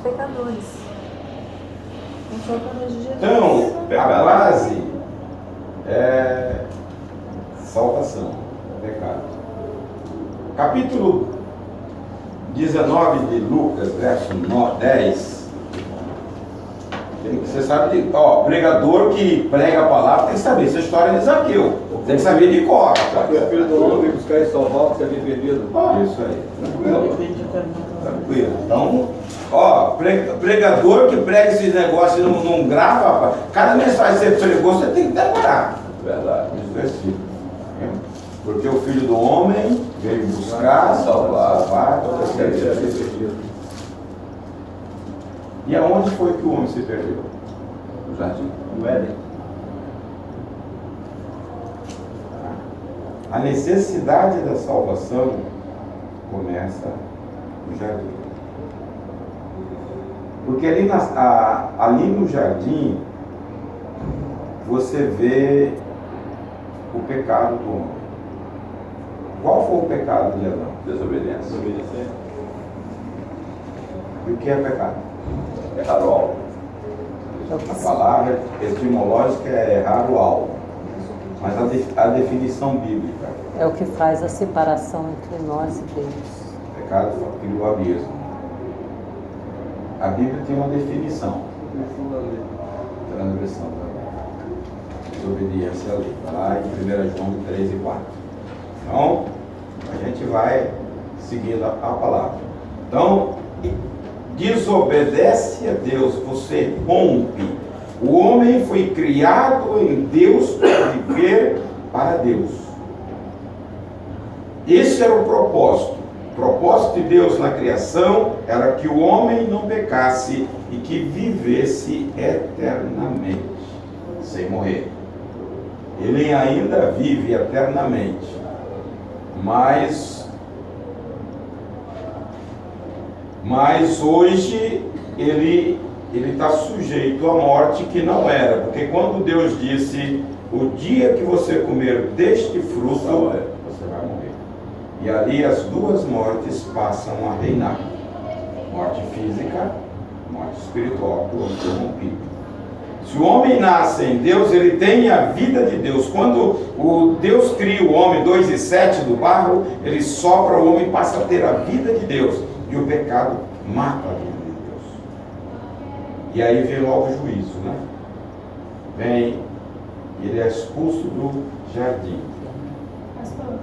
pecadores. Não são através de Jesus. Então, a base é salvação, pecado. Capítulo 19 de Lucas, verso 10. Você sabe, pregador que prega a palavra tem que saber essa história de Zaqueu. Tem que saber de cor. O filho do homem veio buscar e salvar o que se havia perdido. Isso aí. Tranquilo. Então, pregador que prega esse negócio e não grava, rapaz. Cada mensagem que você pregou, você tem que decorar. Verdade. Esse versículo. Porque o filho do homem veio buscar, salvar, todo esse perdido. E aonde foi que o homem se perdeu? No jardim. No Éden. A necessidade da salvação começa no jardim. Porque ali no jardim você vê o pecado do homem. Qual foi o pecado de Adão? Desobediência. E o que é pecado? Errar o alvo. A palavra etimológica é errar o alvo. Mas a definição bíblica. É o que faz a separação entre nós e Deus. O pecado criou o abismo. A Bíblia tem uma definição. Transgressão da lei. Desobediência à lei. Está lá em 1 João 3 e 4. Então, a gente vai seguindo a palavra. Então, desobedece a Deus, você rompe. O homem foi criado em Deus para viver para Deus. Esse era o propósito. O propósito de Deus na criação era que o homem não pecasse e que vivesse eternamente, sem morrer. Ele ainda vive eternamente, mas hoje ele está sujeito à morte que não era, porque quando Deus disse, o dia que você comer deste fruto, você vai morrer. E ali as duas mortes passam a reinar. Morte física, morte espiritual, do homem corrompido. Se o homem nasce em Deus, ele tem a vida de Deus. Quando o Deus cria o homem, 2:7 do barro, ele sopra o homem e passa a ter a vida de Deus. E o pecado mata a vida de Deus. E aí vem logo o juízo, né? Ele é expulso do jardim. Pastor,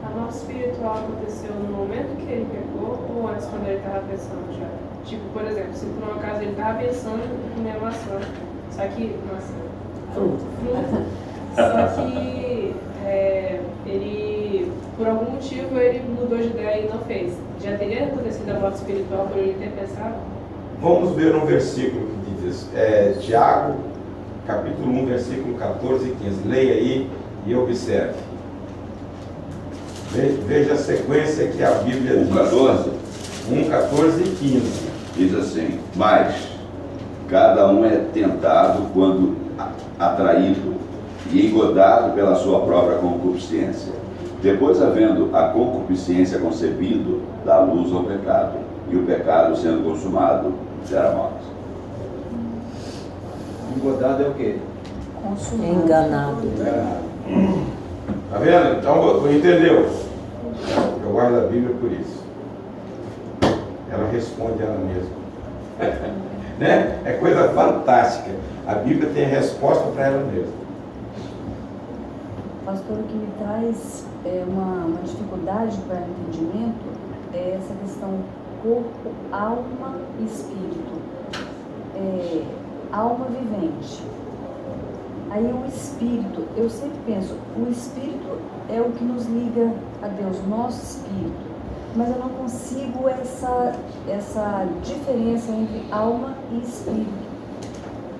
a morte espiritual aconteceu no momento que ele pecou ou antes, quando ele estava pensando já? Tipo, por exemplo, se por um acaso ele estava pensando em comer maçã, só que fruto. Só que ele, por algum motivo, ele mudou de ideia e não fez. Já teria acontecido a morte espiritual por ele ter pensado? Vamos ver um versículo que diz, Tiago, capítulo 1, versículo 14 e 15. Leia aí e observe. Veja a sequência que a Bíblia diz. 14. 1, 14 e 15. Diz assim: mas cada um é tentado quando atraído e engodado pela sua própria concupiscência. Depois, havendo a concupiscência concebido, dá luz ao pecado, e o pecado, sendo consumado, gera morte. Engodado é o quê? Enganado. Tá vendo? Então, entendeu? Eu guardo a Bíblia por isso. Ela responde ela mesma. Né? É coisa fantástica. A Bíblia tem a resposta para ela mesma. Pastor, o que me traz uma dificuldade para entendimento é essa questão corpo, alma e espírito. Alma vivente. Aí o espírito, eu sempre penso, o espírito é o que nos liga a Deus, o nosso espírito. Mas eu não consigo essa diferença entre alma e espírito.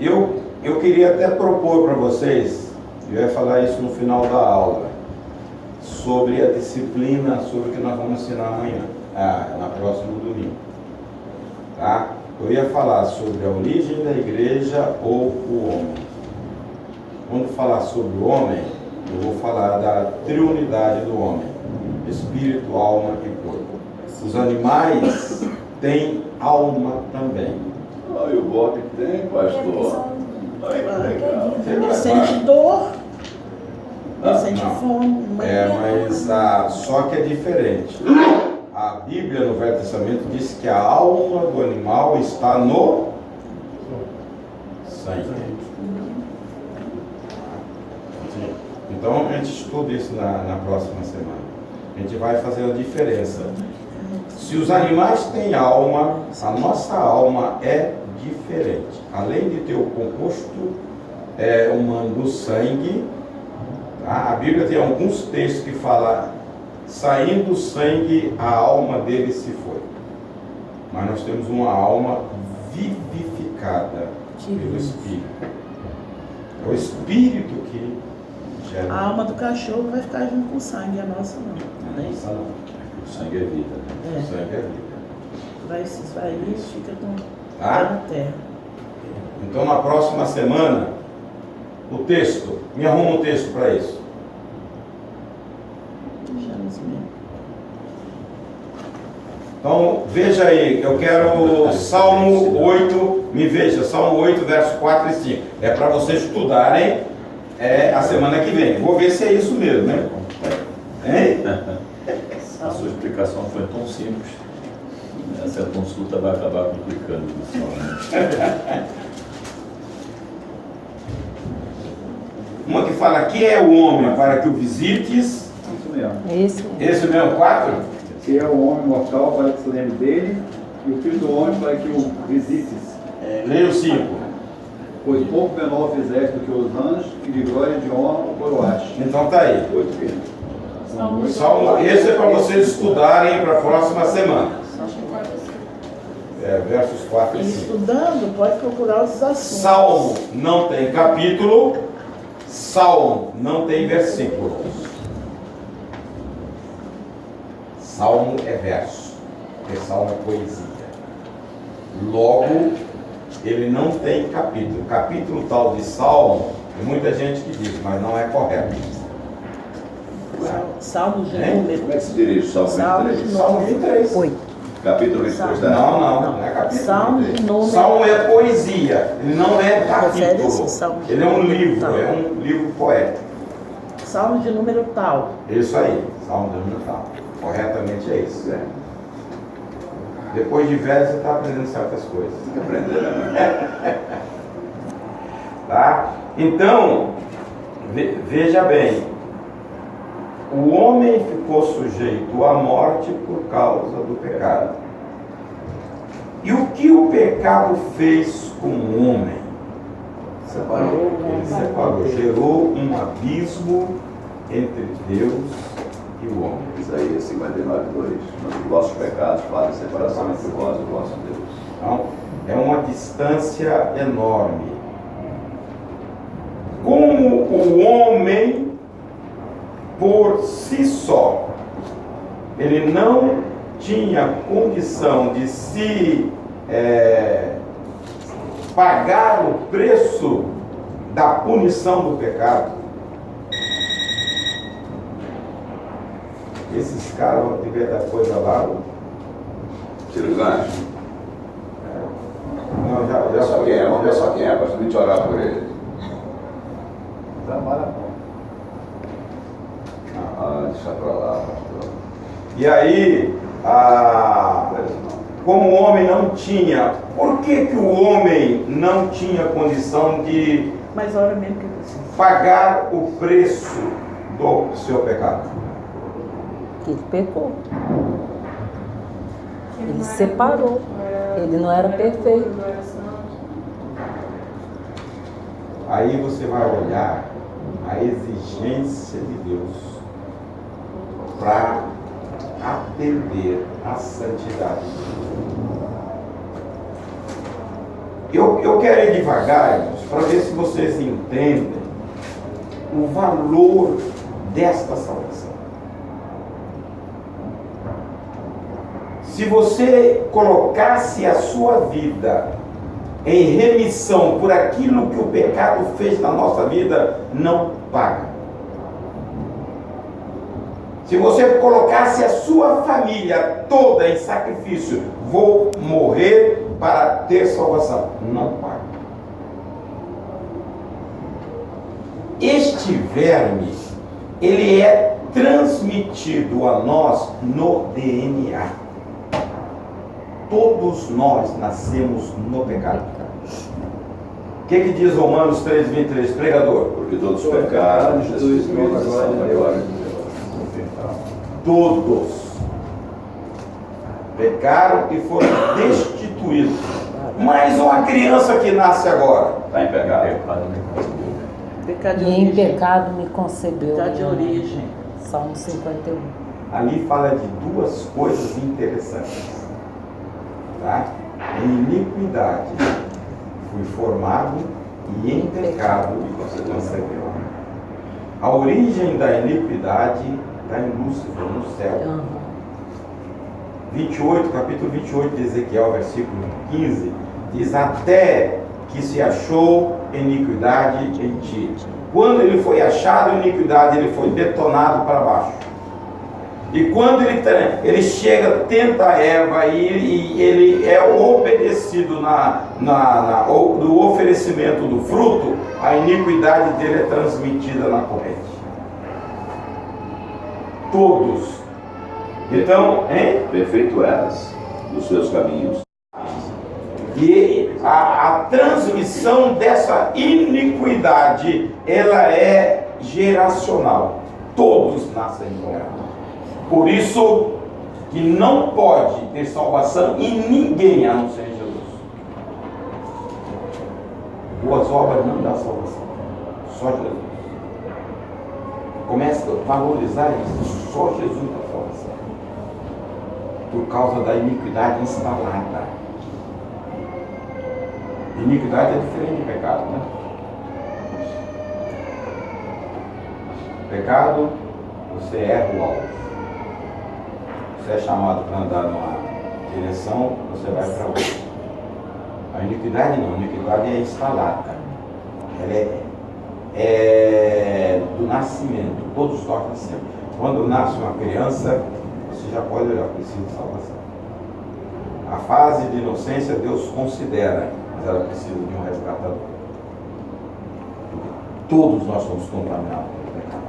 Eu queria até propor para vocês, eu ia falar isso no final da aula, sobre a disciplina, sobre o que nós vamos ensinar amanhã, na próxima domingo. Tá? Eu ia falar sobre a origem da igreja ou o homem. Quando falar sobre o homem, eu vou falar da triunidade do homem: espírito, alma e corpo. Os animais têm alma também. Olha o Bob que tem, É, pastor. são- Olha que legal. Ele sente dor, ele sente não. fome. Só que é diferente. A Bíblia no Velho Testamento diz que a alma do animal está no sangue. Então a gente estuda isso na próxima semana. A gente vai fazer a diferença. Se os animais têm alma, a nossa alma é diferente. Além de ter o composto humano do sangue, tá? A Bíblia tem alguns textos que falam: saindo o sangue, a alma dele se foi. Mas nós temos uma alma vivificada pelo Espírito. É o Espírito que gera. A alma do cachorro vai ficar junto com o sangue, a nossa não. Né? O sangue é vida. O sangue é vida. Vai se esvair e fica com Tá? na terra. Então na próxima semana, o texto, me arruma um texto para isso. Deixamos mesmo. Então veja aí, eu quero Salmo 8, me veja, Salmo 8, versos 4 e 5. É para vocês estudarem a semana que vem. Vou ver se é isso mesmo, né? Hein? A sua explicação foi tão simples. Essa consulta vai acabar complicando isso, né? Uma que fala: que é o homem para que o visites? Isso mesmo. É isso mesmo. Esse mesmo 4? Que é o homem mortal para que se lembre dele, e o filho do homem para que o visites. Leia o 5. Pois pouco menor fizeste do que os anjos, e de glória e de honra o coroaste. Então tá aí. 8 filhos. Salmo, esse é para vocês estudarem para a próxima semana. Versos 4 e E 5. estudando, pode procurar os assuntos. Salmo não tem capítulo, Salmo não tem versículo. Salmo é verso, porque Salmo é poesia. Logo, ele não tem capítulo. Capítulo tal de Salmo, tem muita gente que diz, mas não é correto. Salmos de Hein? número. Como é que se dirige o Salmo Salmo 23? Salmo 23. 8. Capítulo 23 da Não é capítulo. Salmo de 23. número. Salmo é poesia, ele não é Refere-se capítulo. Salmo de Ele é um número livro, tal. é um livro poético. Salmo de número tal. Isso aí, Salmo de número tal. Corretamente é isso. Depois de velho você está aprendendo certas coisas. Tem que aprender, né? Tá? Então, veja bem, o homem ficou sujeito à morte por causa do pecado. E o que o pecado fez com o homem? Ele separou, gerou um abismo entre Deus e o homem. Isaías 59, 2. Os vossos pecados fazem separação entre vós e o vosso Deus. Então, é uma distância enorme. Como o homem, por si só, ele não tinha condição de se pagar o preço da punição do pecado, esses caras vão ter da coisa lá. Tira o gancho. Não, Vamos ver só quem é, para a gente orar por ele. Trabalha Deixa pra lá, pastor. E aí, como o homem não tinha, por que o homem não tinha condição de Mas ora mesmo que eu preciso. pagar o preço do seu pecado? Ele pecou. Ele separou. Ele não era perfeito. Não era santo. Aí você vai olhar a exigência de Deus para atender à santidade. Eu quero ir devagar, irmãos, para ver se vocês entendem o valor desta salvação. Se você colocasse a sua vida em remissão por aquilo que o pecado fez na nossa vida, não paga. Se você colocasse a sua família toda em sacrifício, vou morrer para ter salvação. Não paga. Este verme, ele é transmitido a nós no DNA. Todos nós nascemos no pecado. O que diz Romanos 3:23, pregador? Porque todos pecaram, Jesus Todos pecaram e foram destituídos. Mas uma criança que nasce agora está em pecado. Pecado de E em origem. pecado me concebeu. Pecado de origem. Salmo 51. ali fala de duas coisas interessantes. Tá? Em iniquidade fui formado e em pecado você concebeu. A origem da iniquidade está em Lúcifer, no céu. 28, capítulo 28 de Ezequiel, versículo 15, diz: até que se achou iniquidade em ti. Quando ele foi achado iniquidade, ele foi detonado para baixo. E quando ele chega, tenta a Eva e ele é obedecido do oferecimento do fruto, a iniquidade dele é transmitida na corrente. Todos. Então, perfeito eras nos seus caminhos. E a transmissão dessa iniquidade, ela é geracional. Todos nascem com ela. Por isso que não pode ter salvação em ninguém a não ser em Jesus. Boas obras não dá salvação. Só Jesus. Começa a valorizar isso. Só Jesus dá salvação. Por causa da iniquidade instalada. Iniquidade é diferente de pecado, né? Pecado, você erra o alvo. Você é chamado para andar numa direção, você vai para outra. A iniquidade não, a iniquidade é instalada. Ela é do nascimento, todos nós nascemos. Quando nasce uma criança, você já pode olhar, precisa de salvação. A fase de inocência Deus considera, mas ela precisa de um resgatador. Todos nós somos contaminados pelo pecado.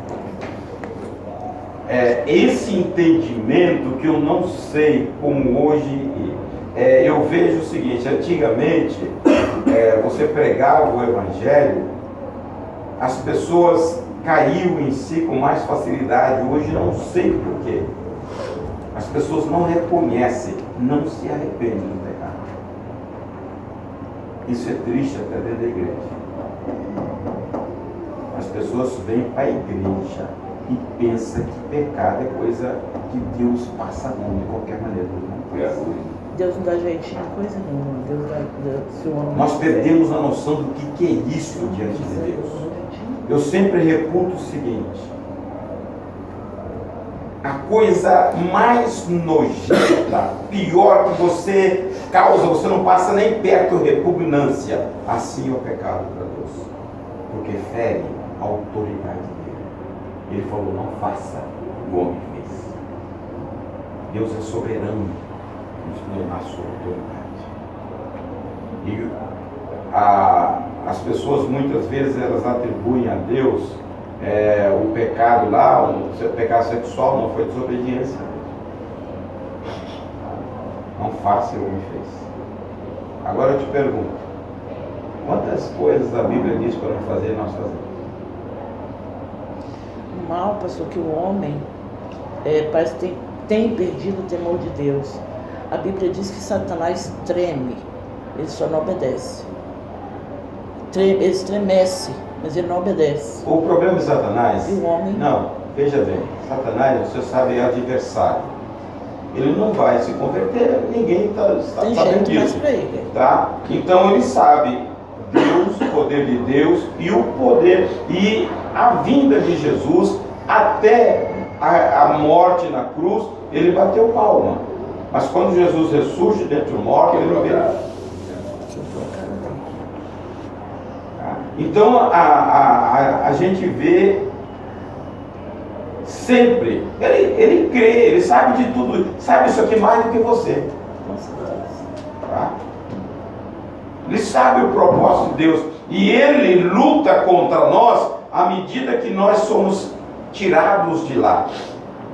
Esse entendimento que eu não sei como hoje, eu vejo o seguinte: antigamente você pregava o Evangelho, as pessoas caíam em si com mais facilidade. Hoje não sei porquê. As pessoas não reconhecem, não se arrependem do pecado. Isso é triste até dentro da igreja. As pessoas vêm para a igreja e pensam que pecado é coisa que Deus passa a mão de qualquer maneira. Deus não dá jeitinho, coisa nenhuma. Deus dá, se o homem Nós perdemos a noção do que é isso diante de Deus. Eu sempre reputo o seguinte: a coisa mais nojenta, pior que você causa, você não passa nem perto de repugnância, assim é o pecado para Deus, porque fere a autoridade dele. Ele falou: não faça, o homem fez. Deus é soberano na sua autoridade. E as pessoas muitas vezes elas atribuem a Deus o pecado lá, o pecado sexual não foi desobediência. Não faça, o homem fez. Agora eu te pergunto: quantas coisas a Bíblia diz para não fazer e nós fazemos? O mal, pastor, que o homem parece que tem perdido o temor de Deus. A Bíblia diz que Satanás treme, ele só não obedece. Ele estremece, mas ele não obedece. O problema de Satanás, E o homem? não, veja bem, Satanás, você sabe, é adversário. Ele não vai se converter, ninguém está Tem sabendo jeito mais disso. para ele. Tá? Então ele sabe Deus, o poder de Deus e o poder e a vinda de Jesus até a morte na cruz, ele bateu palma. Mas quando Jesus ressurge dentre os mortos, ele não veio. Então a gente vê sempre, ele crê, ele sabe de tudo, sabe isso aqui mais do que você. Com certeza. Tá? Ele sabe o propósito de Deus e Ele luta contra nós à medida que nós somos tirados de lá.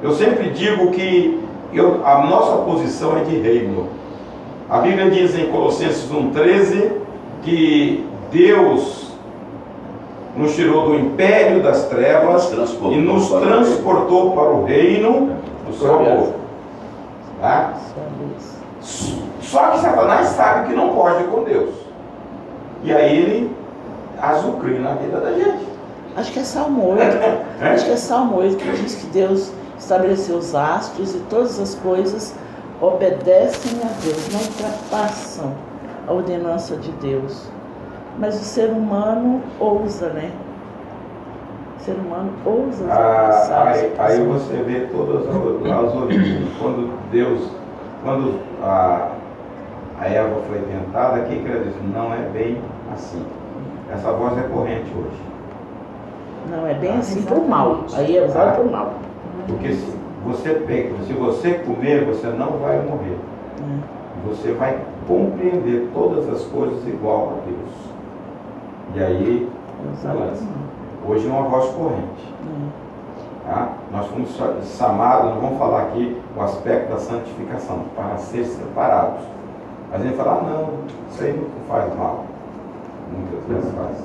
Eu sempre digo que a nossa posição é de reino. A Bíblia diz em Colossenses 1,13 que Deus nos tirou do império das trevas e nos transportou para o reino do seu amor. Tá? Só que Satanás sabe que não pode com Deus. E aí ele azucrina a vida da gente. Acho que é Salmo 8. Acho que é Salmo 8 que diz que Deus estabeleceu os astros e todas as coisas obedecem a Deus, não ultrapassam a ordenança de Deus. Mas o ser humano ousa, né? O ser humano ousa. Aí você vê todas as origens. Quando a Eva foi tentada, o que ela disse? Não é bem assim. Essa voz é corrente hoje. Não é bem assim por mal. Aí é usado por mal. Porque se você comer, você não vai morrer. Você vai compreender todas as coisas igual a Deus. E aí, hoje é uma voz corrente. Tá? Nós fomos chamados, nós vamos falar aqui o aspecto da santificação, para ser separados. Mas a gente fala, não, isso aí não faz mal. Muitas vezes faz.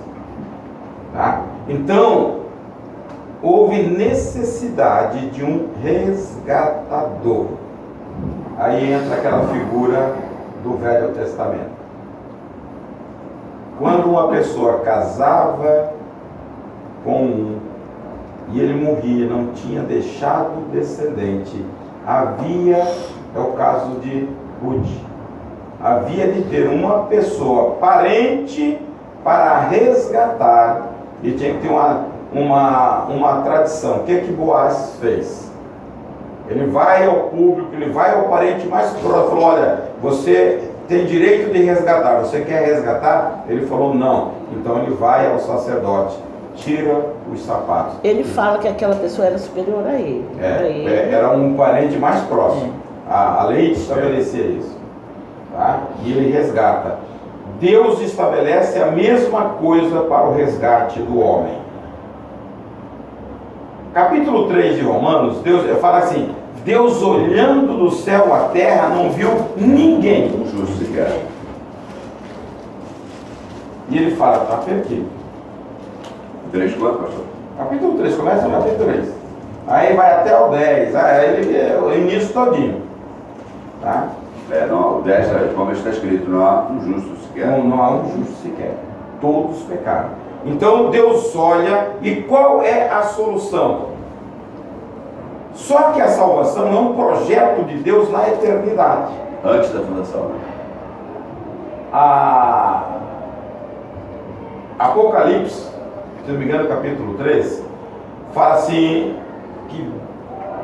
Tá? Então, houve necessidade de um resgatador. Aí entra aquela figura do Velho Testamento. Quando uma pessoa casava com um e ele morria, não tinha deixado descendente, é o caso de Ruth, havia de ter uma pessoa parente para resgatar, e tinha que ter uma tradição. O que Boaz fez? Ele vai ao público, ele vai ao parente mais próximo, falou, olha, você tem direito de resgatar, você quer resgatar? Ele falou, não. Então ele vai ao sacerdote, tira os sapatos. Ele fala que aquela pessoa era superior a ele. Era um parente mais próximo. A lei estabelecia isso. Tá? E ele resgata. Deus estabelece a mesma coisa para o resgate do homem. Capítulo 3 de Romanos, Deus fala assim, Deus olhando do céu à terra não viu ninguém justo sequer. E ele fala, está perdido. 3 quanto, pastor? Capítulo 3, começa no capítulo 3. Aí vai até o 10, aí ele é o início todinho. Tá? Não, o 10, como está escrito, não há um justo sequer. Não há um justo sequer. Todos pecaram. Então Deus olha, e qual é a solução? Só que a salvação é um projeto de Deus na eternidade. Antes da fundação. Apocalipse, se não me engano, capítulo 3, fala assim, que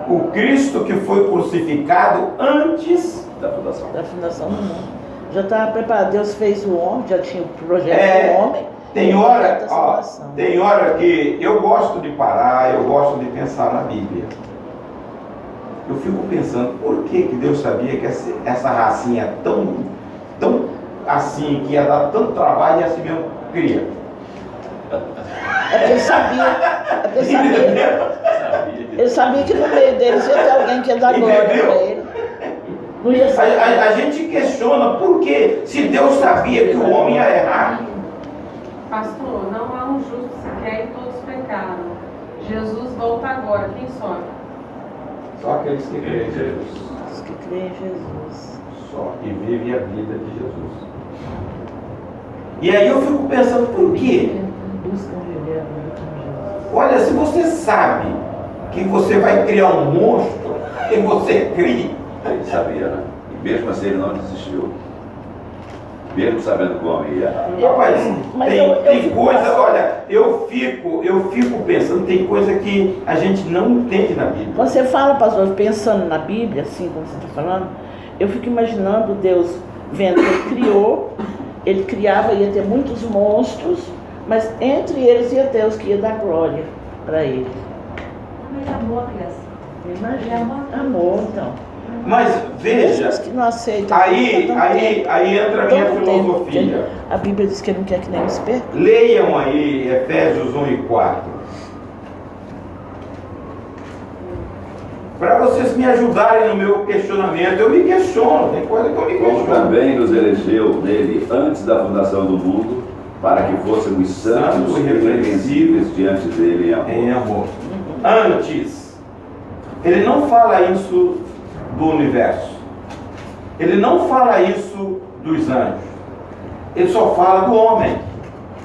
o Cristo que foi crucificado antes da fundação. Da fundação do mundo. Já estava preparado, Deus fez o homem, já tinha o projeto do homem. Tem hora que eu gosto de parar, eu gosto de pensar na Bíblia. Eu fico pensando, por que Deus sabia que essa racinha tão assim, que ia dar tanto trabalho e assim mesmo cria? É porque ele sabia. Ele sabia que no meio deles ia ter alguém que ia dar glória para ele. Não ia saber. A gente questiona por que, se Deus sabia que o homem ia errar. Pastor, não há um justo sequer e todos pecaram. Jesus volta agora, quem sobra? Só aqueles que creem em Jesus. Os que creem em Jesus. Só que vivem a vida de Jesus. E aí eu fico pensando, por quê? Buscam viver a vida com Jesus. Olha, se você sabe que você vai criar um monstro, e você cria. Ele sabia, né? E mesmo assim ele não desistiu. Mesmo sabendo que o homem ia. Rapaz, Mas tem coisa, olha, eu fico pensando, tem coisa que a gente não entende na Bíblia. Quando você fala, pastor, pensando na Bíblia, assim como você está falando, eu fico imaginando Deus vendo que ele criou, ele criava, ia ter muitos monstros, mas entre eles ia Deus que ia dar glória para ele. Mas amor, criança. Imagina, amor, então. Mas veja, Esses que não aceitam. aí entra a minha Todo tempo, filosofia. a Bíblia diz que não quer que nem se perca. Leiam aí Efésios 1 e 4. Para vocês me ajudarem no meu questionamento. Eu me questiono, tem coisa que eu me Como questiono. também nos elegeu nele antes da fundação do mundo, para que fôssemos santos e irrepreensíveis diante dele em Em amor. amor. Antes, ele não fala isso do universo. Ele não fala isso dos anjos. Ele só fala do homem.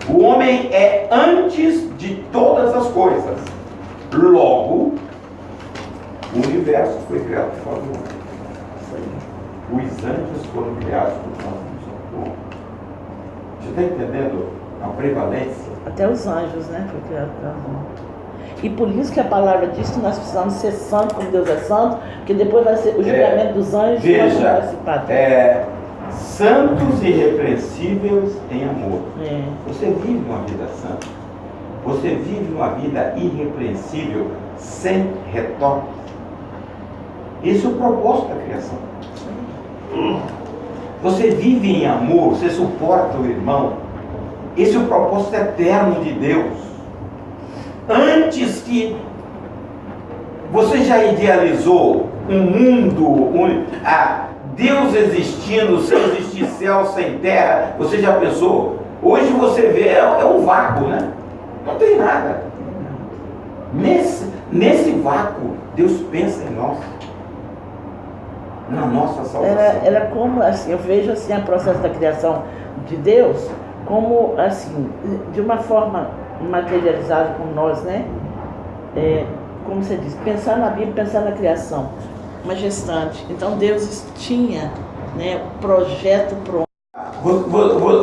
O homem é antes de todas as coisas. Logo, o universo foi criado por causa do homem. Os anjos foram criados por causa do homem. Você está entendendo a prevalência? Até os anjos, né? Foi criado para E por isso que a palavra diz que nós precisamos ser santos como Deus é santo, porque depois vai ser o julgamento dos anjos que nós vamos Veja, participar. santos e irrepreensíveis em amor. É. Você vive uma vida santa. Você vive uma vida irrepreensível, sem retoque. Esse é o propósito da criação. Você vive em amor, você suporta o irmão. Esse é o propósito eterno de Deus. Antes que você já idealizou um mundo, Deus existindo, sem existir céu, sem terra, você já pensou? Hoje você vê, é um vácuo, né? Não tem nada. Nesse vácuo, Deus pensa em nós. Na nossa salvação. Era como, assim, eu vejo assim o processo da criação de Deus como, assim, de uma forma materializada como nós, né? Como você diz, pensar na Bíblia, pensar na criação, uma gestante. Então Deus tinha, né, o projeto pronto.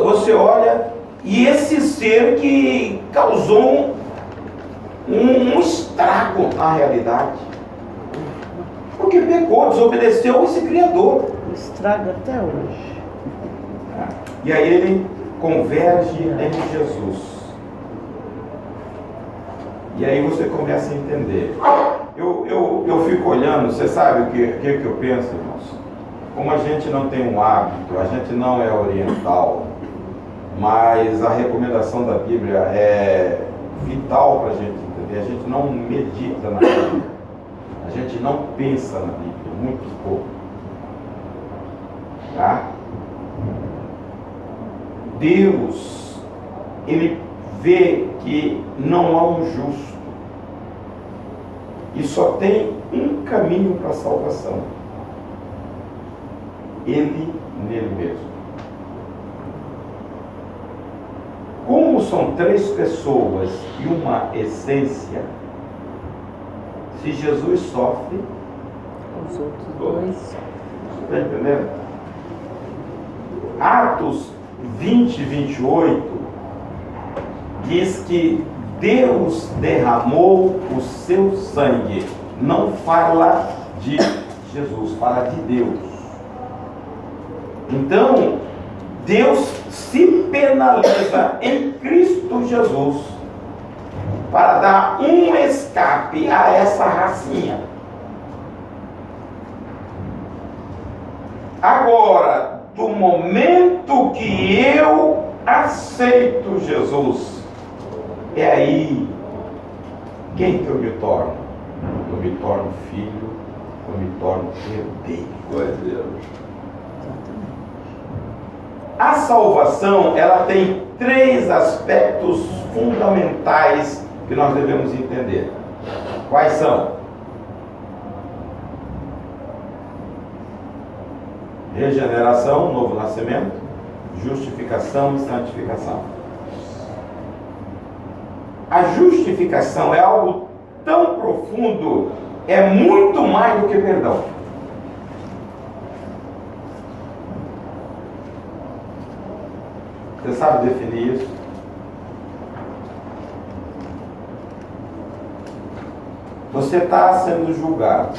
Você olha, e esse ser que causou um estrago na realidade. Porque pecou, desobedeceu esse Criador. Estraga até hoje. E aí ele converge em Jesus. E aí você começa a entender. Eu fico olhando, você sabe o que eu penso, irmãos? Como a gente não tem um hábito, a gente não é oriental, mas a recomendação da Bíblia é vital para a gente entender. A gente não medita na Bíblia. A gente não pensa na Bíblia, muito pouco. Tá? Deus, Ele vê que não há um justo. E só tem um caminho para a salvação. Ele nele mesmo. Como são três pessoas e uma essência, se Jesus sofre, Os outros dois. você está entendendo? Atos 20, 28 diz que Deus derramou o seu sangue. Não fala de Jesus, fala de Deus. Então, Deus se penaliza em Cristo Jesus para dar um escape a essa racinha. Agora, do momento que eu aceito Jesus, é aí quem que eu me torno? Eu me torno filho, eu me torno herdeiro. Glória a Deus. A salvação, ela tem três aspectos fundamentais que nós devemos entender. Quais são? Regeneração, novo nascimento, justificação e santificação. A justificação é algo tão profundo, é muito mais do que perdão. Você sabe definir isso? Você está sendo julgado.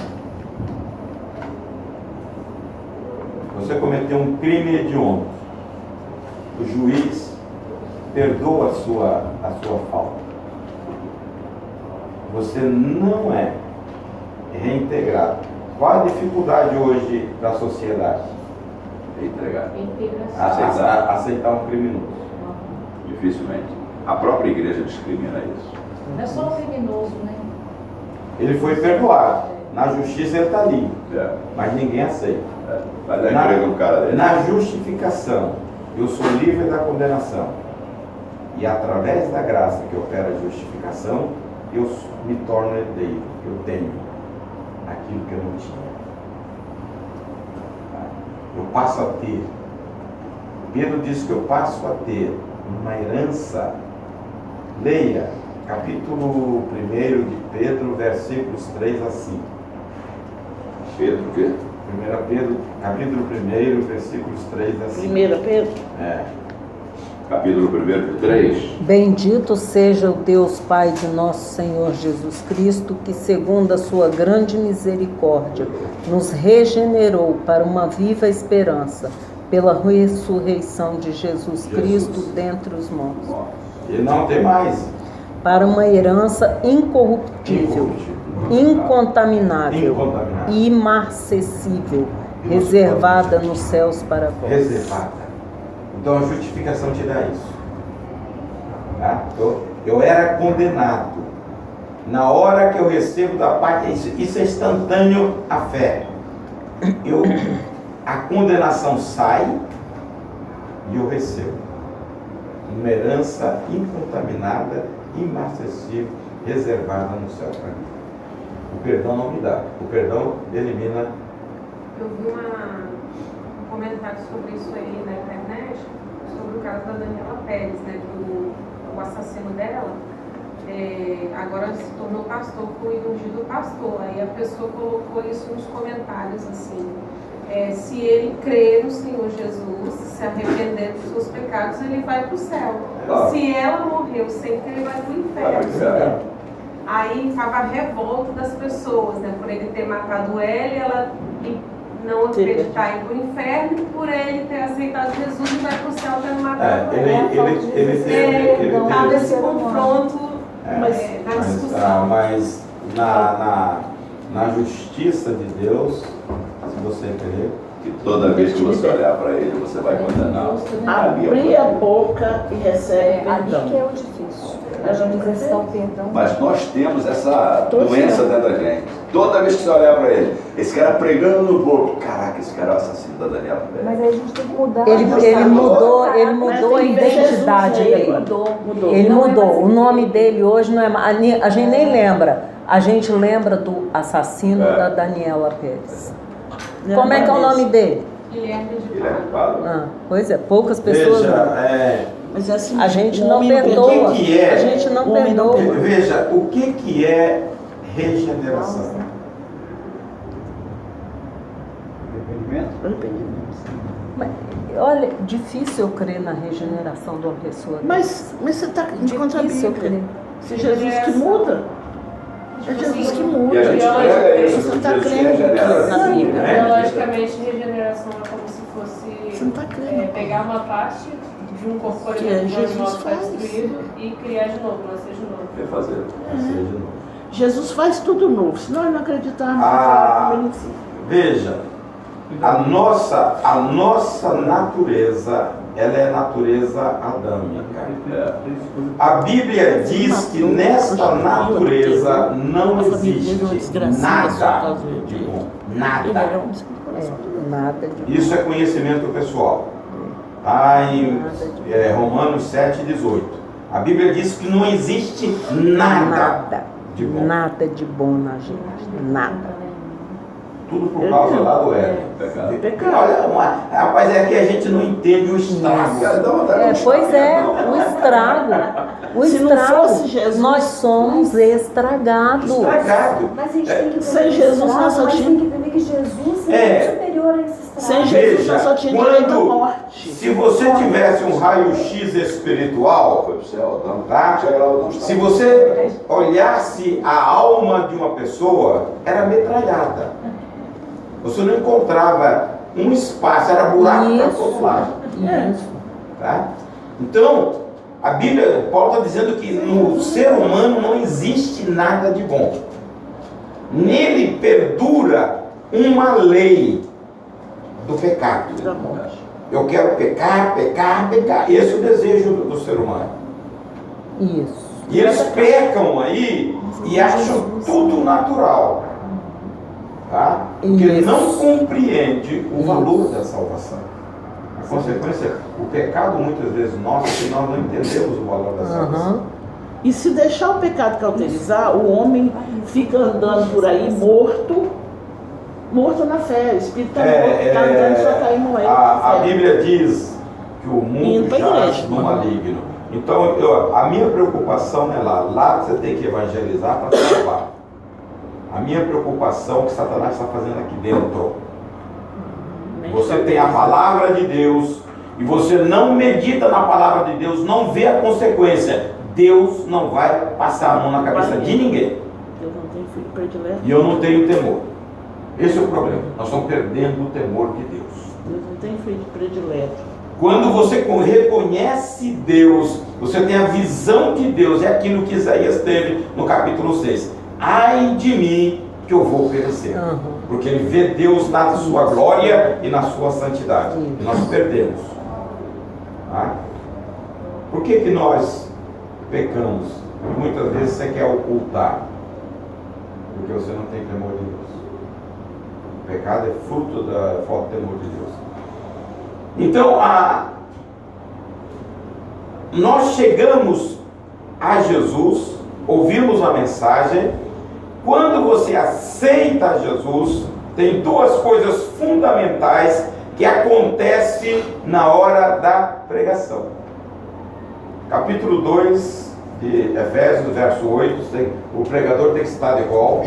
Você cometeu um crime hediondo. O juiz perdoa a sua falta. Você não é reintegrado. Qual a dificuldade hoje da sociedade? Entregar. Integração. Aceitar um criminoso. Dificilmente. A própria igreja discrimina isso. Não é só o criminoso, né? Ele foi perdoado. Na justiça ele está livre, É. mas ninguém aceita. Vai dar emprego no cara dele. Na justificação, eu sou livre da condenação. E através da graça que opera a justificação, eu me torno herdeiro. Eu tenho aquilo que eu não tinha. Eu passo a ter. Pedro diz que eu passo a ter uma herança. Leia capítulo 1 de Pedro, versículos 3 a 5. Pedro, o quê? 1 Pedro, capítulo 1, versículos 3 a 5. 1 Pedro. Capítulo 1, 3. Bendito seja o Deus Pai de nosso Senhor Jesus Cristo, que segundo a sua grande misericórdia, nos regenerou para uma viva esperança, pela ressurreição de Jesus Cristo dentre os mortos, Ele não tem mais. para uma herança incorruptível, incontaminável e imarcessível, reservada nos céus para vós. Reservada. Então a justificação te dá isso. Tá? Eu era condenado. Na hora que eu recebo da parte, isso é instantâneo à fé. A condenação sai e eu recebo uma herança incontaminada, imarcessível, reservada no céu para mim. O perdão não me dá. O perdão elimina. Eu vi um comentário sobre isso aí na internet, sobre o caso da Daniela Pérez, né? O assassino dela agora se tornou pastor, foi ungido pastor. Aí a pessoa colocou isso nos comentários assim. Se ele crer no Senhor Jesus, se arrepender dos seus pecados, ele vai para o céu. Se ela morreu sem crer, ele vai para o inferno. Aí estava a revolta das pessoas, né? Por ele ter matado ela e não acreditar em ir para o inferno, e por ele ter aceitado Jesus e vai para o céu tendo matado Ele estava esse confronto na discussão. mas na justiça de Deus, se você crer, Que toda vez que você olhar para ele, você vai condená-lo. Abrir a boca e recebe Ali que perdão. é o difícil. A gente exercitar o perdão. Mas nós temos essa doença dentro da gente. Toda vez que você olhar para ele, esse cara pregando no povo, caraca, esse cara é o assassino da Daniela Pérez. Mas aí a gente tem que mudar. Ele mudou a identidade dele. Ele mudou. O nome dele hoje não é mais. A gente nem lembra. A gente lembra do assassino da Daniela Pérez. Como é que é o nome dele? Guilherme de Pádua. Pois é, poucas pessoas. veja, Mas assim, A gente o não homem perdoa. O que é? A gente não O homem não perdoa. veja, o que é regeneração? Arrependimento. Mas, olha, difícil eu crer na regeneração de uma pessoa. Mas você está de contra a Difícil eu Bíblia. crer. Se Jesus que muda, é Jesus que muda. E a gente prega isso, Você que está Jesus crendo regenera. na Bíblia. Biologicamente, regeneração é como se fosse Você não está crendo. pegar uma parte de um corpo Que é Jesus animal que foi faz. destruído e criar de novo, nascer de novo. Refazer. Jesus faz tudo novo, senão ele não acreditar Veja, a nossa natureza, ela é natureza adâmica. A Bíblia diz que nesta natureza não existe nada de bom. Nada. Nada de Isso é conhecimento pessoal. Está em Romanos 7,18. A Bíblia diz que não existe nada de bom. Nada de bom na gente. Nada. Tudo por causa lá do ego. Pecado. Olha, rapaz, é que a gente não entende o estrago. Pois é, o estrago. O Se não estrago. fosse Jesus- Nós somos estragados. Estragado. Mas a gente tem que Sem Jesus nós só mas tinha- tem que entender que Jesus é superior a esse estrago. Sem Jesus Veja, nós só tinha direito à quando, morte. se você tivesse um raio-x espiritual, Foi pro céu, não. tá? Chega lá, não está. Se você olhasse a alma de uma pessoa, era metralhada. Você não encontrava um espaço, era buraco para todo lado. Isso. Tá? Então, a Bíblia, Paulo está dizendo que no ser humano não existe nada de bom. Nele perdura uma lei do pecado. Da morte. Eu quero pecar, pecar, pecar. Esse é o desejo do ser humano. Isso. E eles pecam aí e acham tudo natural. Tá? Porque Isso. não compreende o valor da salvação. A consequência, o pecado muitas vezes nosso é que nós não entendemos o valor da salvação. Aham. E se deixar o pecado cauterizar, o homem fica andando por aí morto na fé. O espírito está morto, está andando só cair moeda. A Bíblia diz que o mundo Indo pra jaz igreja. no maligno. Então, a minha preocupação é lá. Lá você tem que evangelizar para salvar. A minha preocupação é o que Satanás está fazendo aqui dentro. Você tem a palavra de Deus e você não medita na palavra de Deus, não vê a consequência. Deus não vai passar a mão na cabeça de ninguém. Deus não tem filho predileto. E eu não tenho temor. Esse é o problema. Nós estamos perdendo o temor de Deus. Deus não tem filho predileto. Quando você reconhece Deus, você tem a visão de Deus, é aquilo que Isaías teve no capítulo 6. Ai de mim que eu vou perecer. Aham. Porque ele vê Deus na sua glória e na sua santidade. Isso. E nós perdemos. Tá? Por que nós pecamos? E muitas vezes você quer ocultar. Porque você não tem temor de Deus. O pecado é fruto da falta de temor de Deus. Então, nós chegamos a Jesus, ouvimos a mensagem. Quando você aceita Jesus, tem duas coisas fundamentais que acontecem na hora da pregação. Capítulo 2 de Efésios, verso 8, o pregador tem que estar de cor.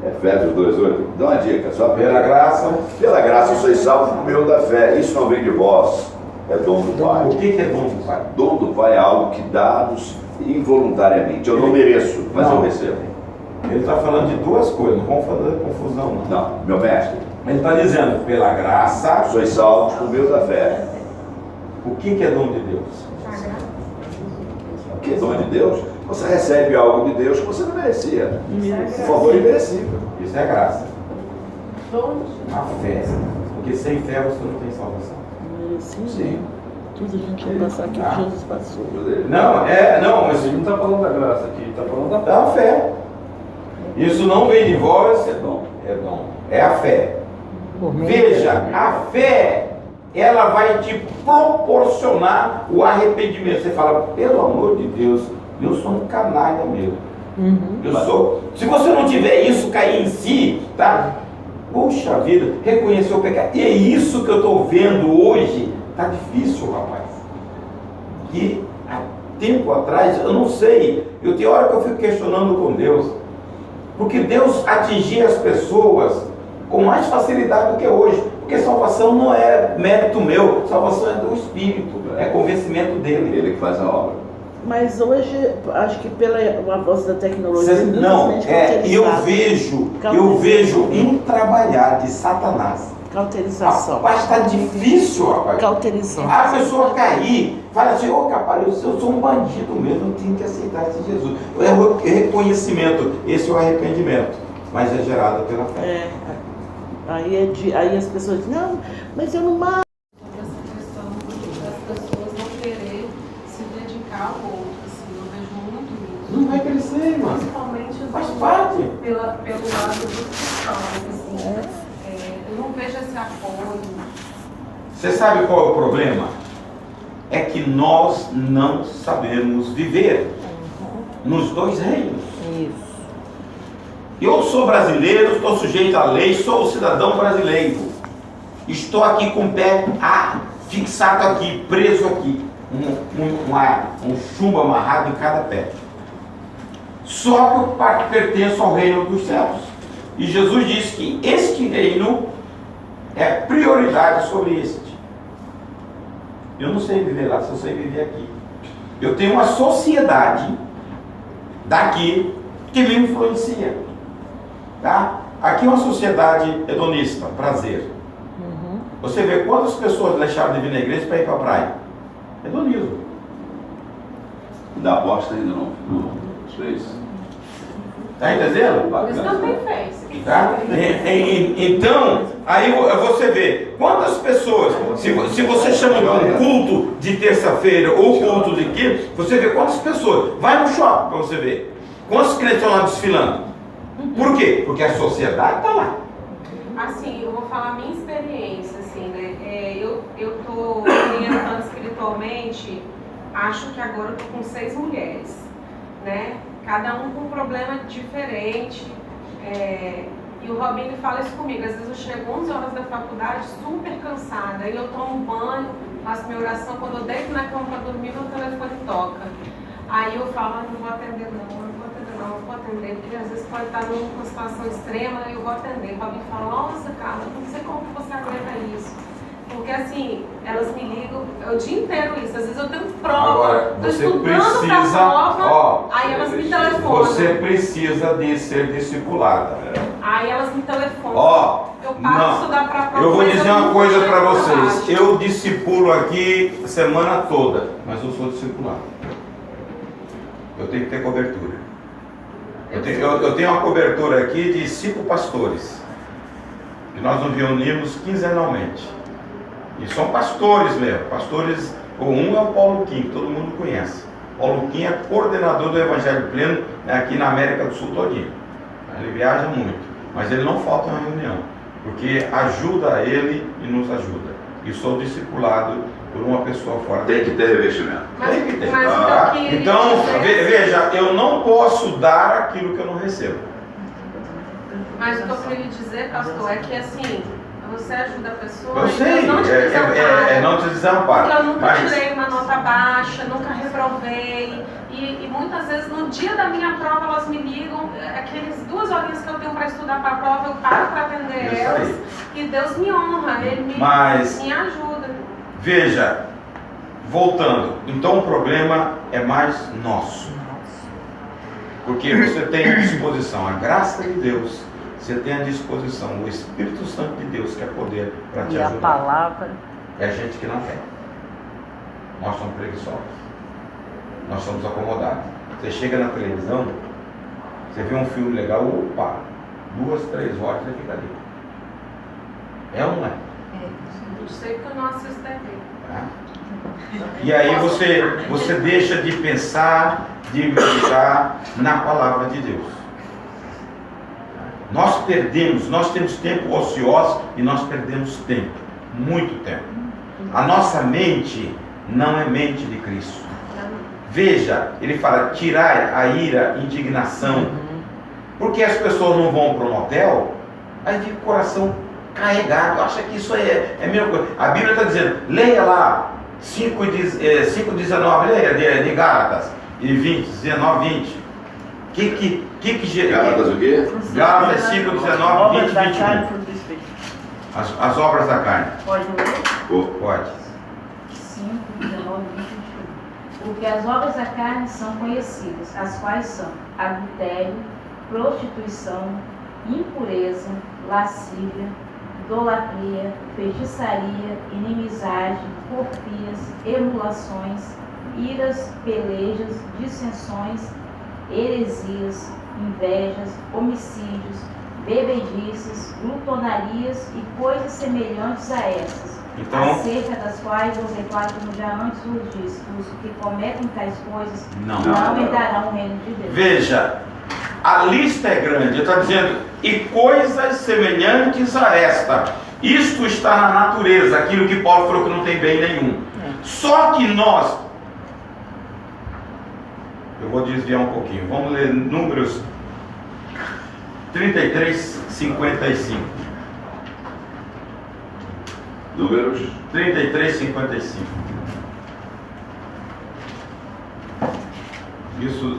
Efésios 2,8. Dá uma dica, só Pela graça. Pela graça sois salvos por meio da fé. Isso não vem de vós, é dom do Pai. O que é dom do Pai? Dom do Pai é algo que dá-nos involuntariamente. Eu não mereço, mas Não. eu recebo. Ele está falando de duas coisas, não vamos fazer confusão não. Não, meu mestre, Ele está dizendo, pela graça, sois salvos por meio da fé. o que é dom de Deus? O que é dom de Deus? Você recebe algo de Deus que você não merecia. Um favor imerecível. Isso é graça. Onde? A fé. Porque sem fé você não tem salvação. Merecido. Sim. Tudo a gente vai passar aqui que Jesus passou. Não, mas Ele não está falando da graça aqui, ele está falando da fé. é a fé. Isso não vem de vós, É dom. é dom. É a fé. Por meio Veja, a fé, ela vai te proporcionar o arrependimento. Você fala, pelo amor de Deus, eu sou um canalha mesmo. Eu sou. Se você não tiver isso cair em si, tá? Puxa vida, reconhecer o pecado. E é isso que eu estou vendo hoje. Tá difícil, rapaz. E há tempo atrás, eu não sei. Eu tenho hora que eu fico questionando com Deus. Porque Deus atingia as pessoas com mais facilidade do que hoje. Porque salvação não é mérito meu, salvação é do Espírito, é convencimento dele. Ele que faz a obra. Mas hoje, acho que pela avanço da tecnologia, Não, simplesmente eu vejo um trabalhar de Satanás. cauterização. Rapaz, está difícil, rapaz. Cauterização. A pessoa cair, fala assim, ô capaz, eu sou um bandido mesmo, eu tenho que aceitar esse Jesus. É o reconhecimento, esse é o arrependimento, mas é gerado pela fé. É, aí as pessoas dizem, não, mas eu não mato. Essa questão das pessoas não querer se dedicar ao outro, assim, eu vejo muito isso. Não vai crescer, irmão. Principalmente Faz parte. pelo lado dos cristãos, assim. Eu não vejo esse apoio. Você sabe qual é o problema? É que nós não sabemos viver nos dois reinos. Isso. Eu sou brasileiro, estou sujeito à lei, sou cidadão brasileiro. Estou aqui com o pé fixado aqui, preso aqui. Um chumbo amarrado em cada pé. Só que eu pertenço ao reino dos céus. E Jesus disse que este reino é prioridade sobre este. Eu não sei viver lá, só sei viver aqui. Eu tenho uma sociedade daqui que me influencia. Tá? Aqui é uma sociedade hedonista, prazer. Você vê quantas pessoas deixaram de vir na igreja para ir para a praia. Hedonismo. Da aposta ainda não fez. Está entendendo? Por isso que eu tenho fé. Tá? Então, aí você vê quantas pessoas, se você chama de um culto de terça-feira ou culto de quê, você vê quantas pessoas. Vai no shopping para você ver quantos crentes estão lá desfilando. Por quê? Porque a sociedade está lá. Assim, eu vou falar a minha experiência, assim, né? Eu tô orientando espiritualmente, acho que agora eu tô com 6 mulheres, né? Cada um com um problema diferente. E o Robinho fala isso comigo. Às vezes eu chego 11 horas da faculdade super cansada, aí eu tomo um banho, faço minha oração, quando eu deito na cama para dormir, meu telefone toca. Aí eu falo, não vou atender não vou atender, porque às vezes pode estar numa situação extrema e eu vou atender. O Robinho fala, nossa, Carla, não sei como que você aguenta isso. Porque assim, elas me ligam o dia inteiro isso. Às vezes eu tenho prova, Agora, estou você estudando para precisa, a prova, aí elas me telefonam. Você precisa de ser discipulada. Aí elas me telefonam. Eu paro de Não. estudar para a prova. Eu vou mas dizer eu uma não coisa chego para no vocês. trabalho. Eu discipulo aqui a semana toda, mas eu sou discipulado. Eu tenho que ter cobertura. Eu tenho uma cobertura aqui de 5 pastores, que nós nos reunimos quinzenalmente. E são pastores mesmo. Pastores, um é o Paulo Kim, que todo mundo conhece. Paulo Kim é coordenador do Evangelho Pleno aqui na América do Sul todinho. Ele viaja muito, mas ele não falta na reunião, porque ajuda ele e nos ajuda. E sou discipulado por uma pessoa fora. Tem que ter revestimento. Tem que ter. Mas Então, veja, eu não posso dar aquilo que eu não recebo. Mas o que eu queria dizer, pastor, é que assim, você ajuda a pessoa. Eu e sei, Deus não te desampara. não te desampara. Porque eu nunca Mas tirei uma nota baixa, nunca reprovei. E muitas vezes no dia da minha prova elas me ligam, aqueles 2 horinhas que eu tenho para estudar para a prova, eu paro para atender Isso elas. aí. E Deus me honra, Ele me ajuda. Veja, voltando, então o problema é mais nosso. Porque você tem à disposição a graça de Deus, você tem à disposição o Espírito Santo de Deus, que é poder para te E a ajudar. palavra. É gente que não quer. Nós somos preguiçosos. Nós somos acomodados. Você chega na televisão, você vê um filme legal, opa, 2, 3 horas você fica ali. É ou não é? Eu sei que eu não assisto TV. Tá? E aí você deixa de pensar, de meditar na palavra de Deus. Nós temos tempo ocioso e nós perdemos tempo, muito tempo. A nossa mente não é mente de Cristo. Veja, ele fala, tirar a ira, indignação. Porque as pessoas não vão para um motel, aí fica o coração carregado, acha que isso é a mesma coisa. A Bíblia está dizendo, leia lá 5,19, leia de Gálatas, e 20, 19, 20. Gálatas o quê? Gálatas 5, 19, Obras 20, da 21. carne, fruto do Espírito. As obras da carne. Pode ler? Pode. 5, 19, 20, 21. Porque as obras da carne são conhecidas, as quais são adultério, prostituição, impureza, lascívia, idolatria, feitiçaria, inimizade, porfias, emulações, iras, pelejas, dissensões, heresias, invejas, homicídios, bebedices, glutonarias e coisas semelhantes a essas, Então, acerca das quais eu declaro, como já antes vos disse, os que cometem tais coisas Não. não herdarão o reino de Deus. veja, a lista é grande, está dizendo, e coisas semelhantes a esta. Isto está na natureza, aquilo que Paulo falou que não tem bem nenhum. Só que nós, eu vou desviar um pouquinho, vamos ler Números 33, 55. Números 33, 55.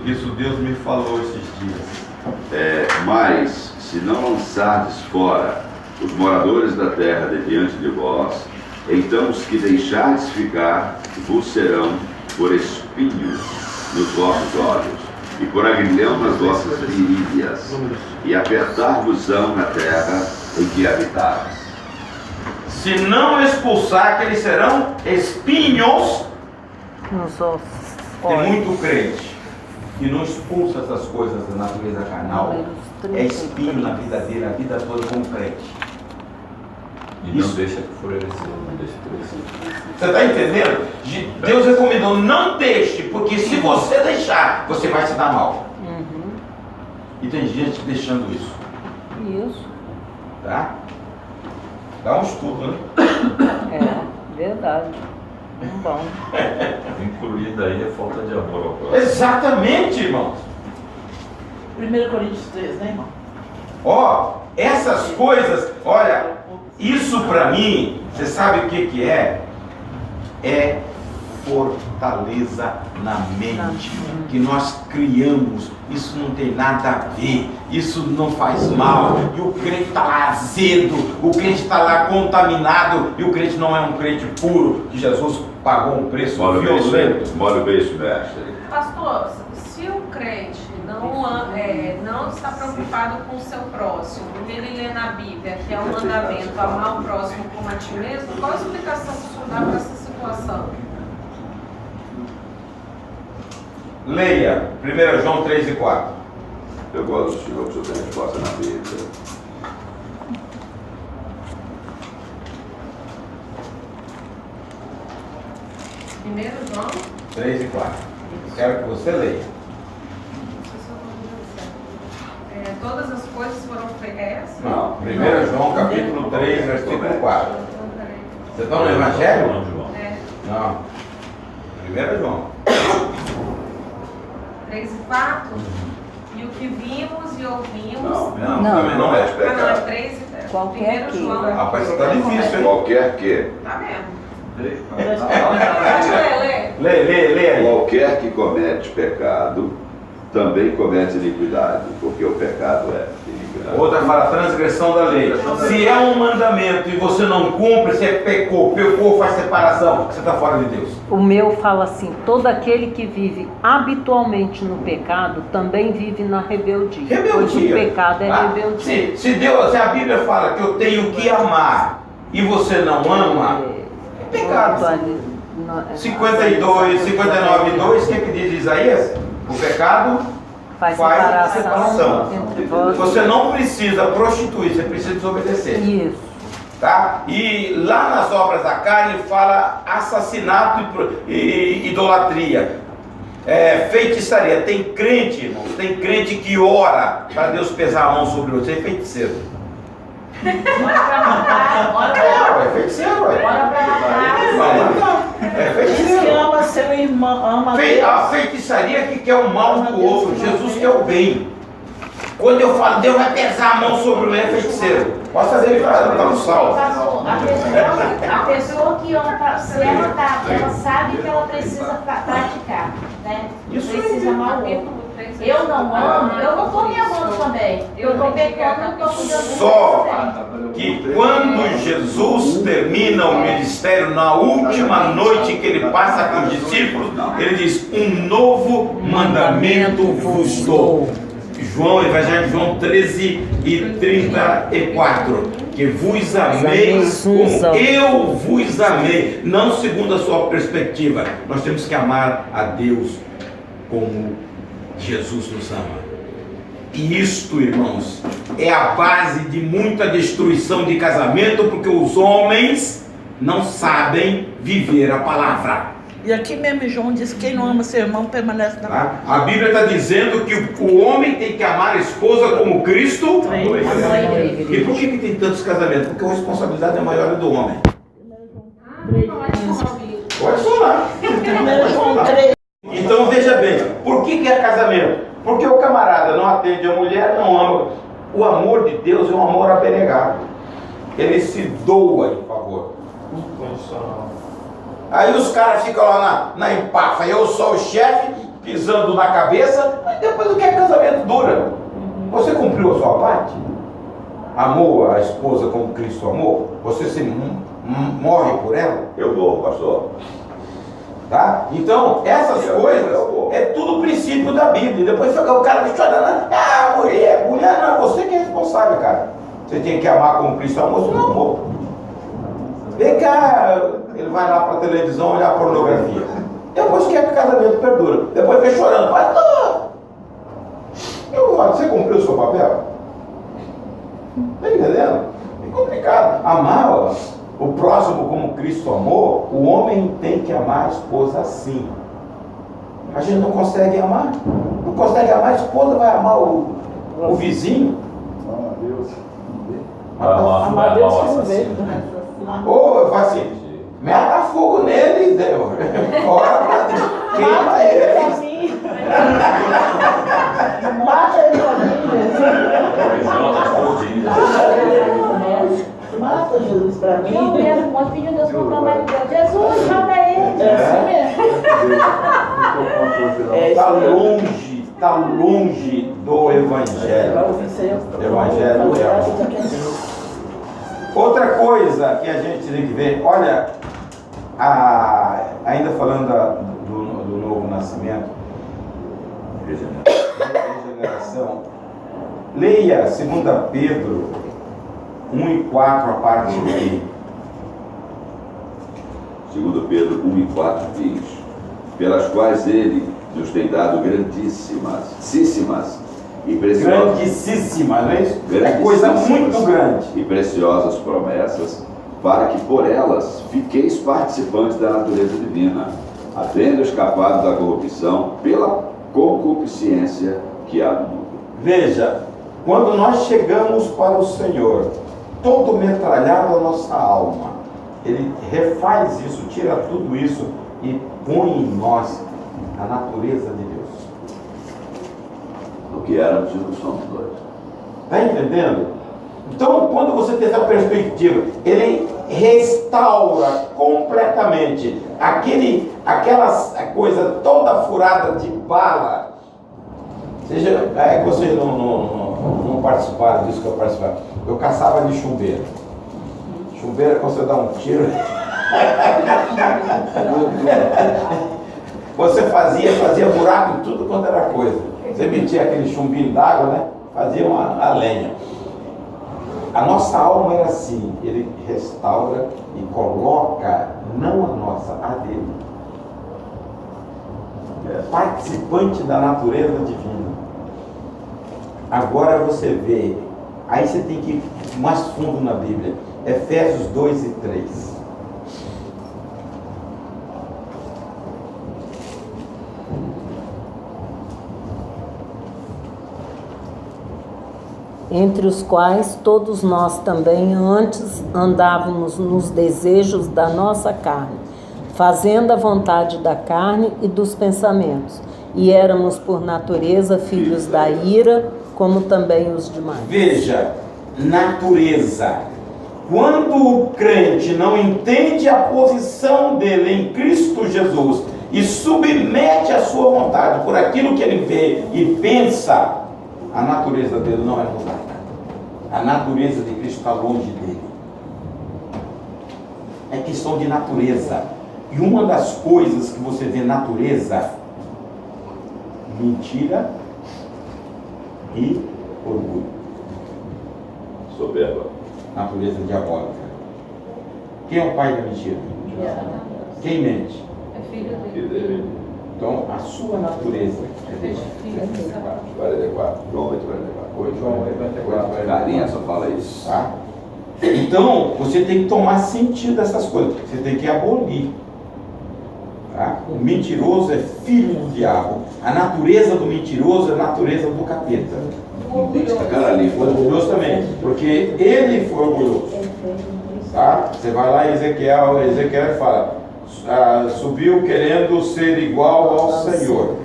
Isso Deus me falou esses dias. Mas, se não lançardes fora os moradores da terra de diante de vós, então os que deixardes ficar vos serão por espinho nos vossos olhos, e por agrilhão nas vossas virilhas, e apertar-vos-ão na terra em que habitares. Se não expulsar, que eles serão espinhos. Nos ossos. Tem muito crente que não expulsa essas coisas da natureza carnal, é espinho na vida dele, a vida toda como crente. E não deixa que florescer, não deixa crescer. Você está entendendo? Deus recomendou, não deixe, porque se você deixar, você vai se dar mal. E tem gente deixando isso. Isso. Tá? Dá um estudo, né? É, verdade. Bom. Incluída aí a falta de amor ao próximo. Exatamente, irmãos. 1 Coríntios 3, né, irmão? Ó, essas coisas, olha, isso para mim, você sabe o que é? É fortaleza na mente que nós criamos. Isso não tem nada a ver, isso não faz mal. E o crente está lá azedo, o crente está lá contaminado, e o crente não é um crente puro, que Jesus pagou um preço violento. Molha o beijo, mestre. Pastor, se o crente não está preocupado com o seu próximo, ele lê na Bíblia que é um mandamento amar o próximo como a ti mesmo, qual a explicação que o senhor dá para essa situação? Leia 1 João 3 e 4. Eu gosto de que o senhor tem resposta na Bíblia. 1 João 3 e 4. Quero que você leia. todas as coisas foram feitas. Não, 1 João capítulo 3, versículo 4. Você está no Evangelho? É. Não. 1 João. 3 e 4. E o que vimos e ouvimos. Não, também não é. Ah, não, é 3 e 4. Qualquer 1 que. João. Rapaz, você está difícil, hein? Qualquer que. Tá mesmo. Lê. Lê aí. Qualquer que comete pecado também comete iniquidade, porque o pecado é iniquidade. Outra fala transgressão da lei. Se é um mandamento e você não cumpre, você pecou, faz separação, você está fora de Deus. O meu fala assim: todo aquele que vive habitualmente no pecado também vive na rebeldia. Pois o pecado é rebeldia. Se a Bíblia fala que eu tenho que amar e você não ama, é pecado. 52, 59, 2, o que é que diz Isaías? O pecado faz separação. Entre vós. Você não precisa prostituir, você precisa desobedecer. Isso. Tá? E lá nas obras da carne fala assassinato e idolatria, feitiçaria. Tem crente, irmãos, tem crente que ora para Deus pesar a mão sobre o outro. Você é feiticeiro. É feiticeiro, é Diz que ama seu irmão, ama Deus. A feitiçaria que quer o mal do outro, Jesus quer o bem. Quando eu falo, Deus vai pesar a mão sobre o meu, é feiticeiro. Posso fazer ele para no salvo. A pessoa que ama, se ela sabe que ela precisa praticar, né? Isso precisa amar o outro. Eu não amo, eu não estou me amando também. Eu estou pecando, eu estou cuidando. Só que quando Jesus termina o ministério, na última noite que ele passa com os discípulos, ele diz: um novo mandamento vos dou. João, Evangelho de João 13 e 34. Que vos ameis como eu vos amei, não segundo a sua perspectiva. Nós temos que amar a Deus como Jesus nos ama. E isto, irmãos, é a base de muita destruição de casamento, porque os homens não sabem viver a palavra. E aqui mesmo João diz que quem não ama seu irmão permanece na Tá? A Bíblia está dizendo que o homem tem que amar a esposa como Cristo. E por que tem tantos casamentos? Porque a responsabilidade é maior do homem. Pode falar. João 3. Então veja bem, por que é casamento? Porque o camarada não atende a mulher, não ama. O amor de Deus é um amor abnegado. Ele se doa em favor. Aí os caras ficam lá na empafa, eu sou o chefe, pisando na cabeça, mas depois o que é casamento dura? Você cumpriu a sua parte? Amou a esposa como Cristo amou? Você se morre por ela? Eu vou, pastor. Tá? Então, essas coisas é tudo princípio da Bíblia. Depois fica o cara questionando: mulher não é você que é responsável, cara. Você tem que amar como Cristo amou, você não amou. Vem cá, ele vai lá para a televisão olhar pornografia. Depois quer que o casamento perdura. Depois vem chorando: pastor, cumpriu o seu papel? Está entendendo? É complicado. Amar o próximo como Cristo amou, o homem tem que amar a esposa assim. A gente não consegue amar. Não consegue amar a esposa, vai amar o vizinho. Amar Deus que não vê. Ou eu faço assim, meta fogo nele, Deus. Fora pra Deus. Queima ele. Mata ele Mata Jesus pra mim. Não, mesmo, um monte pedindo Deus comprar mais de Deus. Jesus, mata ele. É assim mesmo. Está longe do Evangelho. Evangelho é amor. Outra coisa que a gente tem que ver, olha, ainda falando do novo nascimento, regeneração, leia 2 Pedro 1 e 4, a parte B. 2 Pedro 1 e 4 diz: pelas quais ele nos tem dado grandíssimas e preciosas. Grandíssima, não é isso? É coisa muito grande. E preciosas promessas, para que por elas fiqueis participantes da natureza divina, havendo escapado da corrupção pela concupiscência que há no mundo. Veja, quando nós chegamos para o Senhor, todo metralhado a nossa alma, Ele refaz isso, tira tudo isso e põe em nós a natureza de Deus. O que éramos e não somos dois. Está entendendo? Então, quando você tem essa perspectiva, Ele restaura completamente aquela coisa toda furada de bala. Vocês não participaram disso que eu participava. Eu caçava de chumbeiro. Chumbeiro é quando você dá um tiro. Você fazia buraco em tudo quanto era coisa. Você metia aquele chumbinho d'água, né? Fazia a lenha. A nossa alma era assim, Ele restaura e coloca, não a nossa, a dele. Participante da natureza divina. Agora você vê, aí você tem que ir mais fundo na Bíblia. Efésios 2 e 3. Entre os quais todos nós também antes andávamos nos desejos da nossa carne, fazendo a vontade da carne e dos pensamentos, e éramos por natureza filhos da ira, como também os demais. Veja, natureza. Quando o crente não entende a posição dele em Cristo Jesus e submete a sua vontade por aquilo que ele vê e pensa, a natureza dele não é mudada. A natureza de Cristo está longe dele. É questão de natureza. E uma das coisas que você vê natureza, mentira e orgulho. Soberba. Natureza diabólica. Quem é o pai da mentira? Quem mente? É filho dele. Então, a sua natureza é 44. João 8:44. Carinha só fala isso. Tá? Então, você tem que tomar sentido dessas coisas. Você tem que abolir. Tá? O mentiroso é filho do diabo. A natureza do mentiroso é a natureza do capeta. Orgulhoso também. Porque ele foi orgulhoso. Tá? Você vai lá em Ezequiel fala: subiu querendo ser igual ao Senhor.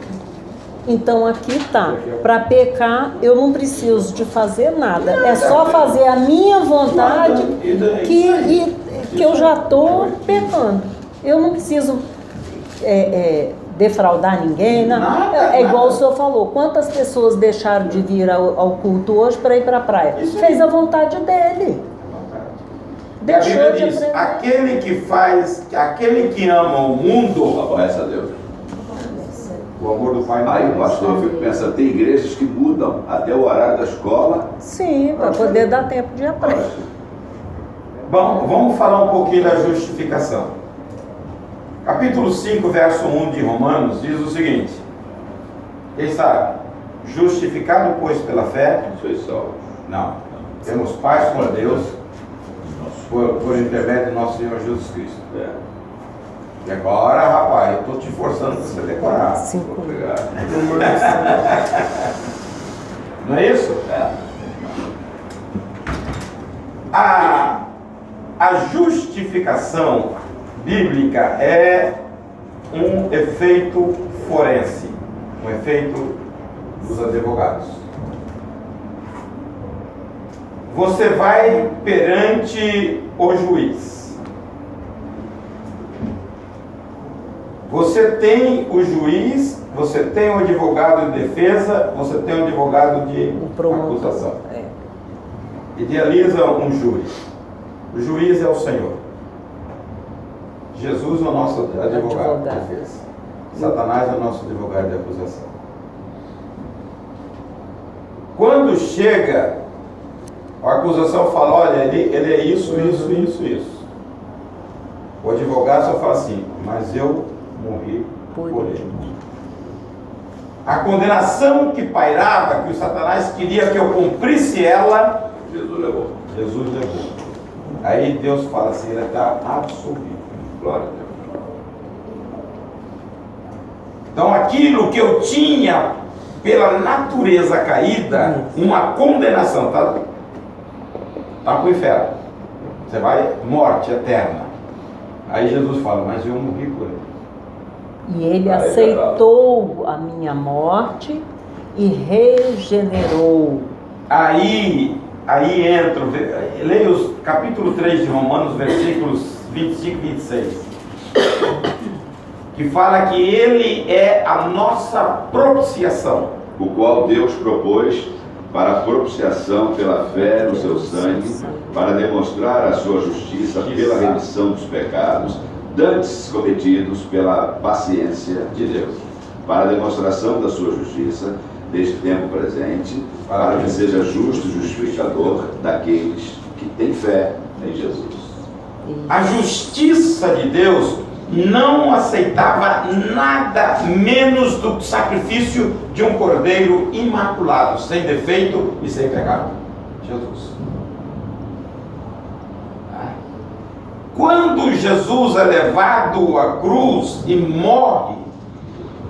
Então aqui tá, para pecar eu não preciso de fazer nada, é só fazer a minha vontade que eu já estou pecando. Eu não preciso defraudar ninguém, não. É igual o senhor falou, quantas pessoas deixaram de vir ao culto hoje para ir para a praia? Fez a vontade dele. A Bíblia diz: aquele que ama o mundo aborrece a Deus. O amor do Pai não Aí o é. pastor fica pensando, tem igrejas que mudam até o horário da escola. Sim, para poder dar tempo de aprender. Bom, vamos falar um pouquinho da justificação. Capítulo 5, verso 1 de Romanos diz o seguinte: quem sabe? Justificado, pois, pela fé, Sois salvos. não. Temos paz com Deus por intermédio do nosso Senhor Jesus Cristo. E agora, rapaz, eu estou te forçando para você decorar. Obrigado. Não é isso? A justificação bíblica é um efeito forense, um efeito dos advogados. Você vai perante o juiz. Você tem o juiz, você tem o advogado de defesa, você tem o advogado de acusação. Idealiza um júri. O juiz é o Senhor. Jesus é o nosso advogado de defesa. Satanás é o nosso advogado de acusação. Quando chega, a acusação fala, olha, ele é isso. O advogado só fala assim, mas eu morri por ele. A condenação que pairava, que o Satanás queria que eu cumprisse ela, Jesus levou. Aí Deus fala assim, ele está absolvido. Glória a Deus. Então aquilo que eu tinha pela natureza caída, uma condenação, tá para o inferno. Você vai, morte eterna. Aí Jesus fala, mas eu morri por ele. E ele aceitou a minha morte e regenerou. Aí entra, leia os capítulo 3 de Romanos, versículos 25 e 26, que fala que ele é a nossa propiciação, o qual Deus propôs para a propiciação pela fé no seu sangue, para demonstrar a sua justiça pela remissão dos pecados, dantes cometidos pela paciência de Deus, para a demonstração da sua justiça neste tempo presente, para que seja justo e justificador daqueles que têm fé em Jesus. A justiça de Deus não aceitava nada menos do sacrifício de um cordeiro imaculado, sem defeito e sem pecado. Jesus. Quando Jesus é levado à cruz e morre,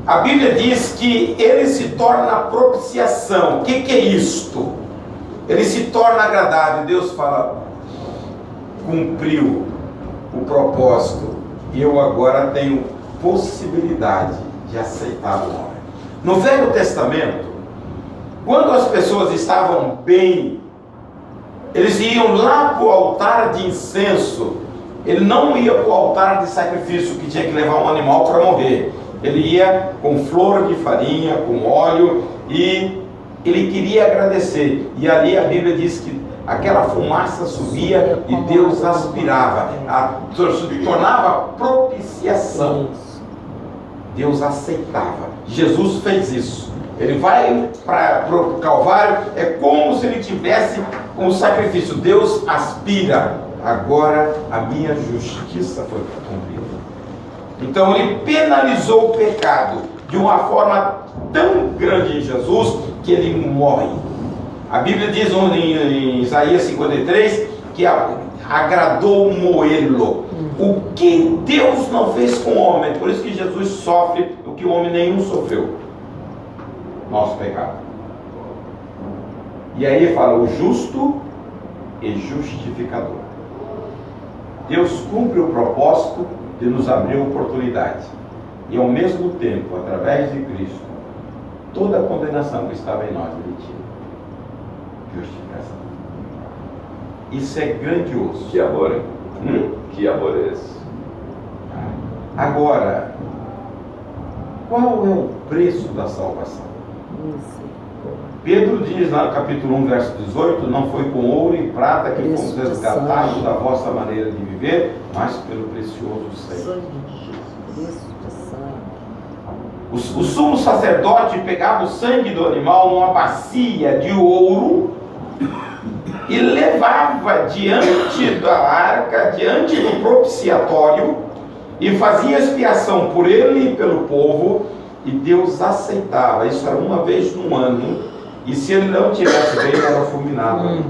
a Bíblia diz que ele se torna propiciação. O que é isto? Ele se torna agradável. Deus fala, cumpriu o propósito. E eu agora tenho possibilidade de aceitar o homem. No Velho Testamento, quando as pessoas estavam bem, eles iam lá para o altar de incenso. Ele não ia para o altar de sacrifício, que tinha que levar um animal para morrer. Ele ia com flor de farinha, com óleo, e ele queria agradecer. E ali a Bíblia diz que aquela fumaça subia e Deus aspirava, tornava propiciação. Deus aceitava. Jesus fez isso. Ele vai para o Calvário, é como se ele tivesse um sacrifício. Deus aspira. Agora a minha justiça foi cumprida. Então ele penalizou o pecado de uma forma tão grande em Jesus que ele morre. A Bíblia diz em Isaías 53 que agradou moê-lo. O que Deus não fez com o homem, por isso que Jesus sofre o que o homem nenhum sofreu. Nosso pecado. E aí fala o justo e justificador. Deus cumpre o propósito de nos abrir oportunidade. E ao mesmo tempo, através de Cristo, toda a condenação que estava em nós, ele tira. Justificação. Isso é grandioso. Que amor, hein? Que amor é esse? Agora, qual é o preço da salvação? Pedro diz lá no capítulo 1, verso 18, não foi com ouro e prata que fomos resgatados da vossa maneira de viver, mas pelo precioso sangue. O sumo sacerdote pegava o sangue do animal numa bacia de ouro e levava diante da arca, diante do propiciatório, e fazia expiação por ele e pelo povo, e Deus aceitava. Isso era uma vez no ano, e se ele não tivesse bem, era fulminado.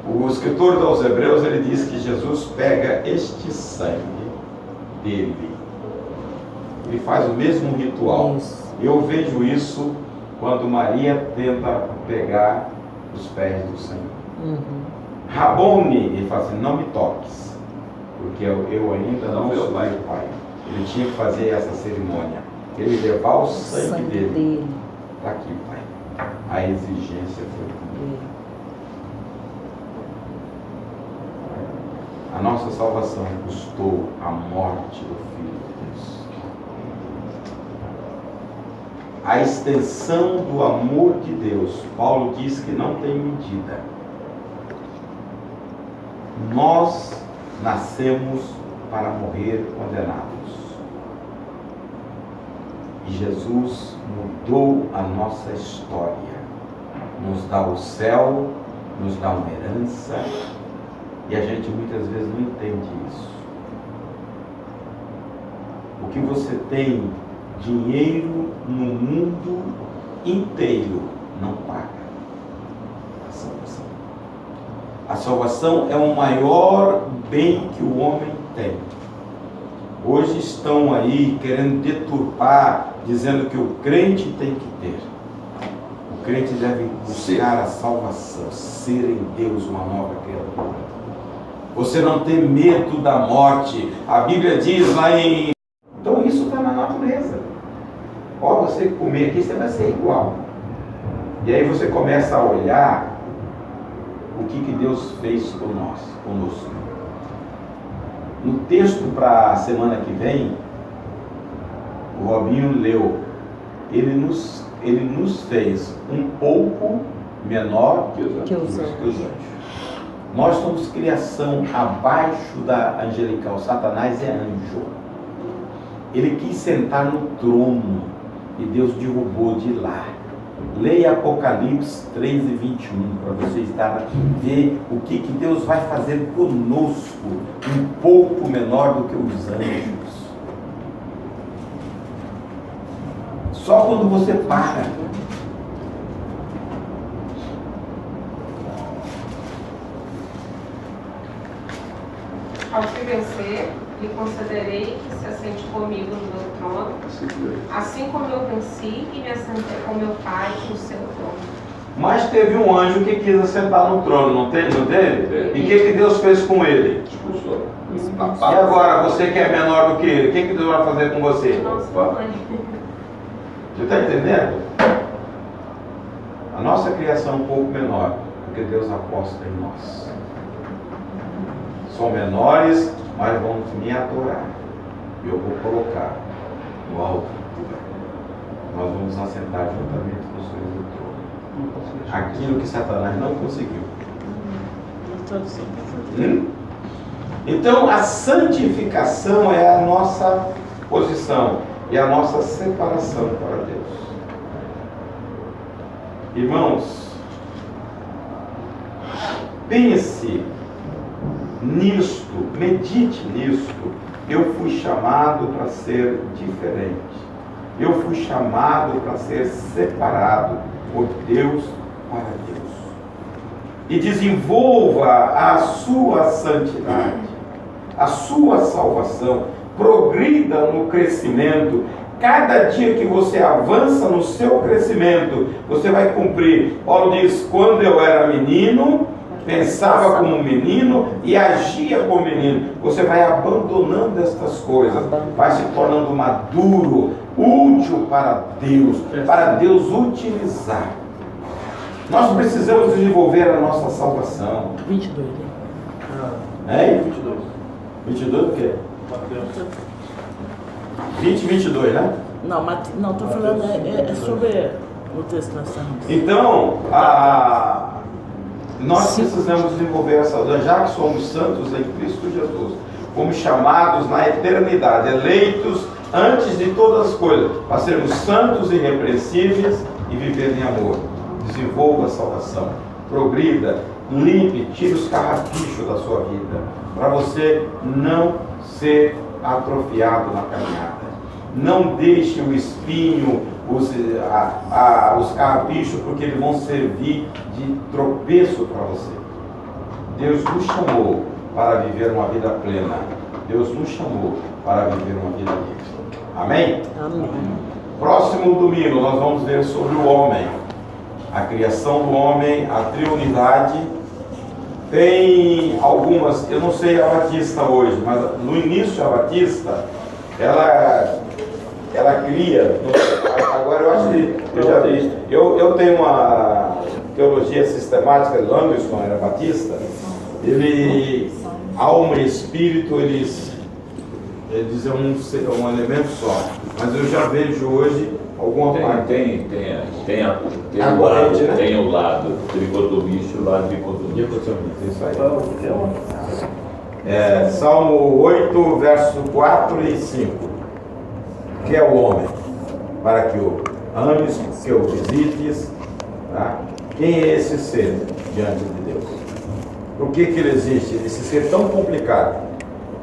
O escritor aos Hebreus, ele diz que Jesus pega este sangue dele, ele faz o mesmo ritual. Eu vejo isso quando Maria tenta pegar os pés do Senhor. Rabone, ele fala assim, não me toques, porque eu ainda não sou pai do Pai. Ele tinha que fazer essa cerimônia, ele levar o sangue dele. Está aqui, Pai. A exigência foi cumprida. A nossa salvação custou a morte do Filho de Deus. A extensão do amor de Deus, Paulo diz que não tem medida. Nós nascemos para morrer condenados. E Jesus mudou a nossa história. Nos dá o céu, nos dá uma herança, e a gente muitas vezes não entende isso. O que você tem dinheiro no mundo inteiro não paga a salvação. A salvação é o maior bem que o homem tem. Hoje estão aí querendo deturpar, dizendo que o crente tem que ter. O crente deve buscar a salvação, ser em Deus uma nova criatura. Você não ter medo da morte. A Bíblia diz lá em... Então isso está na natureza. Ó, você comer aqui, você vai ser igual. E aí você começa a olhar o que Deus fez por nós, conosco. No texto para a semana que vem, o Robinho leu, ele nos fez um pouco menor que os anjos. Nós somos criação abaixo da angelical. Satanás é anjo. Ele quis sentar no trono e Deus derrubou de lá. Leia Apocalipse 3:21 para vocês ver o que Deus vai fazer conosco, um pouco menor do que os anjos. Só quando você para. Ao que vencer, lhe concederei que se assente comigo no meu trono, assim como eu venci e me assentei com meu Pai no seu trono. Mas teve um anjo que quis assentar no trono, não teve? E o que Deus fez com ele? Expulsou. E agora, você que é menor do que ele, o que Deus vai fazer com você? Você está entendendo? A nossa criação é um pouco menor, porque Deus aposta em nós. São menores, mas vão me adorar. Eu vou colocar no alto lugar. Nós vamos assentar juntamente com o Senhor do trono. Aquilo que Satanás não conseguiu. Então a santificação é a nossa posição e a nossa separação para Deus. Irmãos, pense nisto, medite nisto. Eu fui chamado para ser diferente. Eu fui chamado para ser separado por Deus para Deus. E desenvolva a sua santidade, a sua salvação. Progrida no crescimento. Cada dia que você avança no seu crescimento, você vai cumprir. Paulo diz, quando eu era menino, pensava como menino e agia como menino. Você vai abandonando estas coisas, vai se tornando maduro, útil para Deus utilizar. Nós precisamos desenvolver a nossa salvação. 22, né? 22 o quê? 22, né? Não, estou falando é sobre o texto que nós estamos. Então, nós precisamos desenvolver essa, já que somos santos em Cristo Jesus, fomos chamados na eternidade, eleitos antes de todas as coisas, para sermos santos e irrepreensíveis e viver em amor. Desenvolva a salvação, progrida, limpe, tire os carrapichos da sua vida, para você não ser atrofiado na caminhada. Não deixe o espinho, os carrapichos, porque eles vão servir de tropeço para você. Deus nos chamou para viver uma vida plena. Deus nos chamou para viver uma vida livre. Amém? Amém. Próximo domingo nós vamos ver sobre o homem. A criação do homem, a triunidade. Tem algumas, eu não sei a Batista hoje, mas no início a Batista, ela cria, agora eu acho que eu já vi, eu tenho uma teologia sistemática, Langston era Batista, ele, alma e espírito, eles é um elemento só, mas eu já vejo hoje alguma parte. Tem o lado tricotomista e o lado dicotomista. Isso aí. Salmo 8, verso 4 e 5. Que é o homem? Para que o ames, que o visites. Tá? Quem é esse ser diante de Deus? Por que ele existe? Esse ser tão complicado.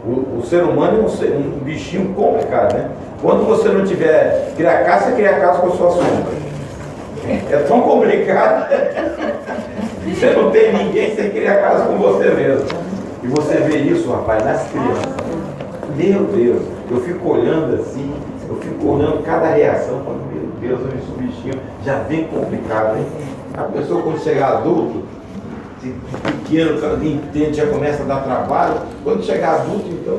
O ser humano é um bichinho complicado, né? Quando você não tiver criar casa, você cria casa com a sua sombra. É tão complicado. Você não tem ninguém, você cria casa com você mesmo. E você vê isso, rapaz, nas crianças. Meu Deus, eu fico olhando assim, eu fico olhando cada reação, falando, meu Deus, esse bichinho já vem complicado, hein? A pessoa quando chegar adulto, pequeno, entende, já começa a dar trabalho. Quando chegar adulto, então.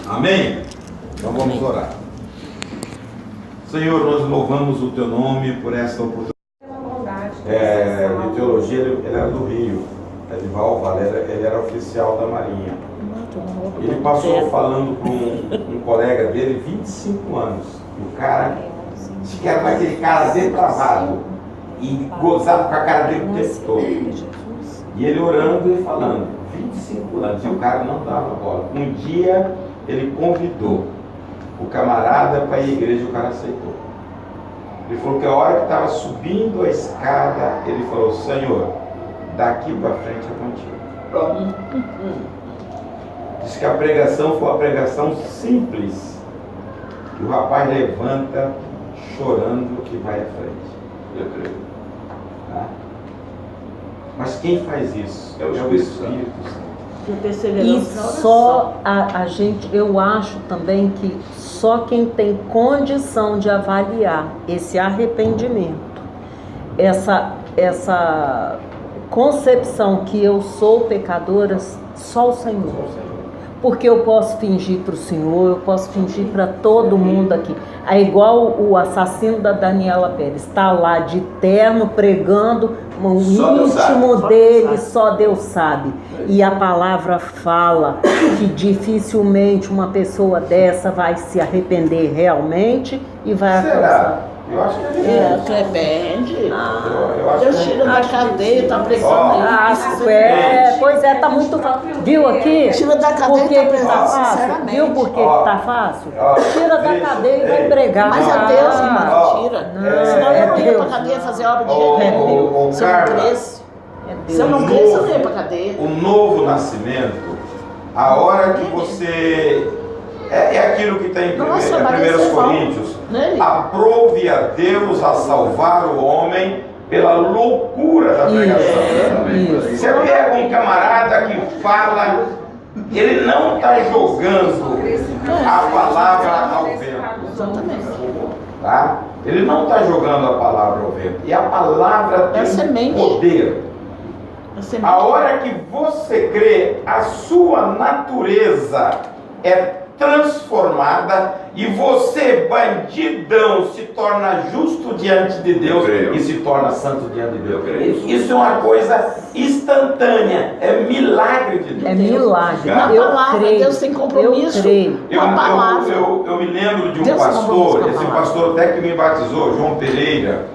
Amém? Então vamos orar. Senhor, nós louvamos o Teu nome por essa oportunidade. De teologia, ele era do Rio, de Valval, ele era oficial da Marinha. Ele passou falando com um colega dele 25 anos. E o cara, disse que era aquele cara depravado e gozava com a cara dele o tempo todo. E ele orando e falando, 25 anos, e o cara não dava bola. Um dia ele convidou o camarada para ir à igreja e o cara aceitou. Ele falou que a hora que estava subindo a escada, ele falou, Senhor, daqui para frente é contigo. Pronto. Diz que a pregação foi uma pregação simples. E o rapaz levanta chorando e vai à frente. Eu creio. Tá? Mas quem faz isso? É o Espírito Santo. E só a gente, eu acho também que só quem tem condição de avaliar esse arrependimento, essa concepção que eu sou pecadora, só o Senhor. Porque eu posso fingir para o Senhor, eu posso fingir para todo mundo aqui. É igual o assassino da Daniela Pérez, está lá de terno pregando, o íntimo dele só Deus sabe. E a palavra fala que dificilmente uma pessoa dessa vai se arrepender realmente e vai alcançar. Eu acho que ele arrepende. Eu Deus tira da cadeia, está pregando aí. Pois é, tá muito fácil. Viu aqui? Tira da cadeia, por que tá que pregando, tá fácil? sinceramente. Viu por que que tá fácil? Tira da cadeia e vai pregar. Mas é Deus, irmão, tira. Senão eu não ia pra cadeia fazer obra de jeito. Se eu não cresce. Se eu não cresce, eu não ia pra cadeia. O novo nascimento, a hora que você... É aquilo que tem em 1 Coríntios. Aprove a Deus a salvar o homem pela loucura da pregação. Você pega um camarada que fala, ele não está jogando a palavra ao vento. Tá? Ele não está jogando a palavra ao vento. E a palavra tem poder. A hora que você crê, a sua natureza é transformada e você, bandidão, se torna justo diante de Deus e se torna santo diante de Deus. Isso é uma coisa instantânea, é milagre de Deus. É milagre. Na palavra, Deus tem compromisso com a palavra. Eu me lembro de um pastor, esse pastor até que me batizou, João Pereira.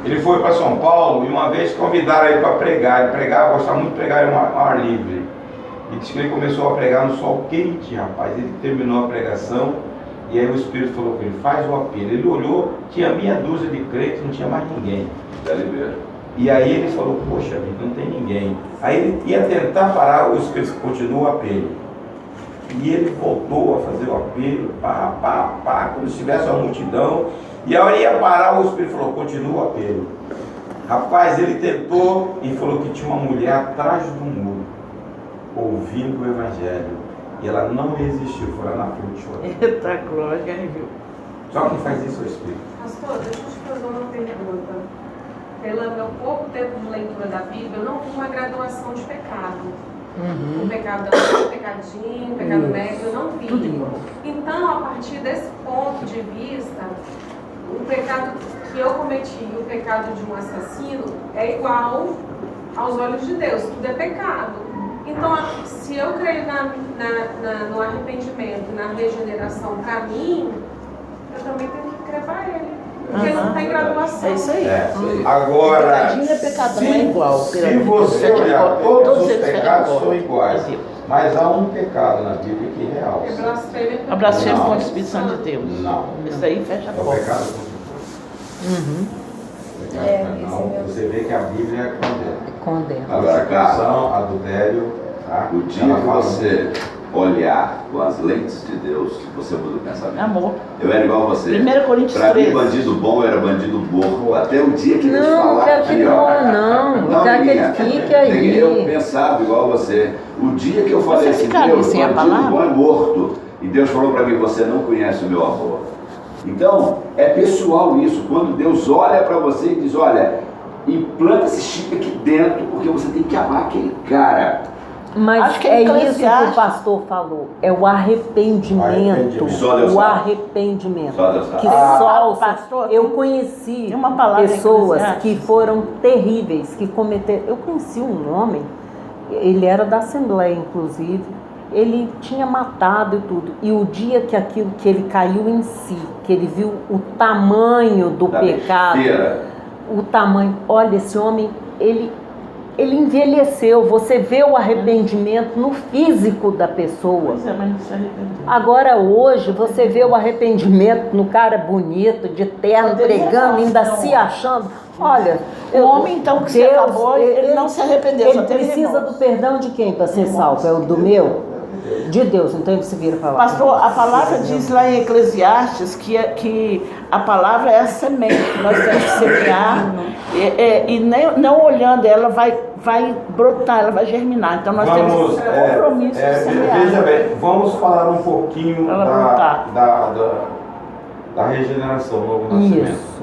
Ele foi para São Paulo e uma vez convidaram ele para pregar. Ele pregava, gostava muito de pregar em ar livre. E disse que ele começou a pregar no sol quente, rapaz. Ele terminou a pregação e aí o Espírito falou com ele, faz o apelo. Ele olhou, tinha meia dúzia de crentes, não tinha mais ninguém. E aí ele falou, poxa vida, não tem ninguém. Aí ele ia tentar parar, o Espírito continua o apelo. E ele voltou a fazer o apelo. apelo, pá, como se tivesse uma multidão. E a hora ia parar, o Espírito falou, continua o apelo. Rapaz, ele tentou e falou que tinha uma mulher atrás do muro, ouvindo o Evangelho. E ela não resistiu, foi lá na frente chorando. Eita, glória, viu? Só quem faz isso é o Espírito. Pastor, deixa eu te fazer uma pergunta. Pelo meu pouco tempo de leitura da Bíblia, eu não vi uma graduação de pecado. O pecado da pecadinho, o pecado médio, eu não vi. Tudo igual. Então, a partir desse ponto de vista, o pecado que eu cometi e o pecado de um assassino é igual aos olhos de Deus, tudo é pecado. Então, se eu creio no arrependimento, na regeneração para mim, eu também tenho que crer para ele. Porque não tem graduação. É isso aí. Agora, Pecadinho é pecado, não é igual. se você olhar, todos os pecados são iguais. Mas há um pecado na Bíblia que é real. A blasfêmia Não. contra o Espírito Santo de Deus. Não. Isso aí fecha a É o porta. pecado contra o pecado penal. Você vê que a Bíblia condena. Condena. Agora, cara, Prostituição, adultério, tá? o dia Ela que fala- você olhar com as lentes de Deus, você muda o pensamento. Amor. Eu era igual a você. 1 Coríntios Pra mim, 13. bandido bom era bandido burro. Até o dia que Deus Não, falar quero que aqui, ele ó. morra, não. Eu quero que ele fique aí. Eu pensava igual a você. O dia que eu falei Você assim, ficaria Deus, sem a bandido palavra? bom é morto. E Deus falou para mim, você não conhece o meu amor. Então, é pessoal isso. Quando Deus olha para você e diz, olha, implanta esse chip aqui dentro, porque você tem que amar aquele cara. Mas Acho que é é isso que Eclesiastes. o pastor falou, é o arrependimento, Só Deus o sabe. arrependimento. Só Deus sabe. Que Ah, só o pastor, eu conheci tem uma palavra em pessoas Eclesiastes. que foram terríveis, que cometeram. Eu conheci um homem, ele era da Assembleia, inclusive, ele tinha matado e tudo. E o dia que aquilo que ele caiu em si, que ele viu o tamanho do Da pecado, besteira. o tamanho, olha, esse homem, ele envelheceu, você vê o arrependimento no físico da pessoa. Pois é, mas não se arrependeu. Agora hoje você vê o arrependimento no cara bonito, de terno, pregando, ainda se achando. Olha, O homem, então, que se acabou, ele não se arrependeu, só Ele teve precisa remorso. do perdão de quem para ser salvo? É o do meu? De Deus, então ele se vira para lá. Pastor, a palavra diz lá em Eclesiastes que a palavra é a semente, que nós temos que semear e não olhando, ela vai brotar, ela vai germinar. Então nós temos Vamos, compromisso de semear. veja bem, vamos falar um pouquinho Ela voltar. da regeneração, novo nascimento. Isso.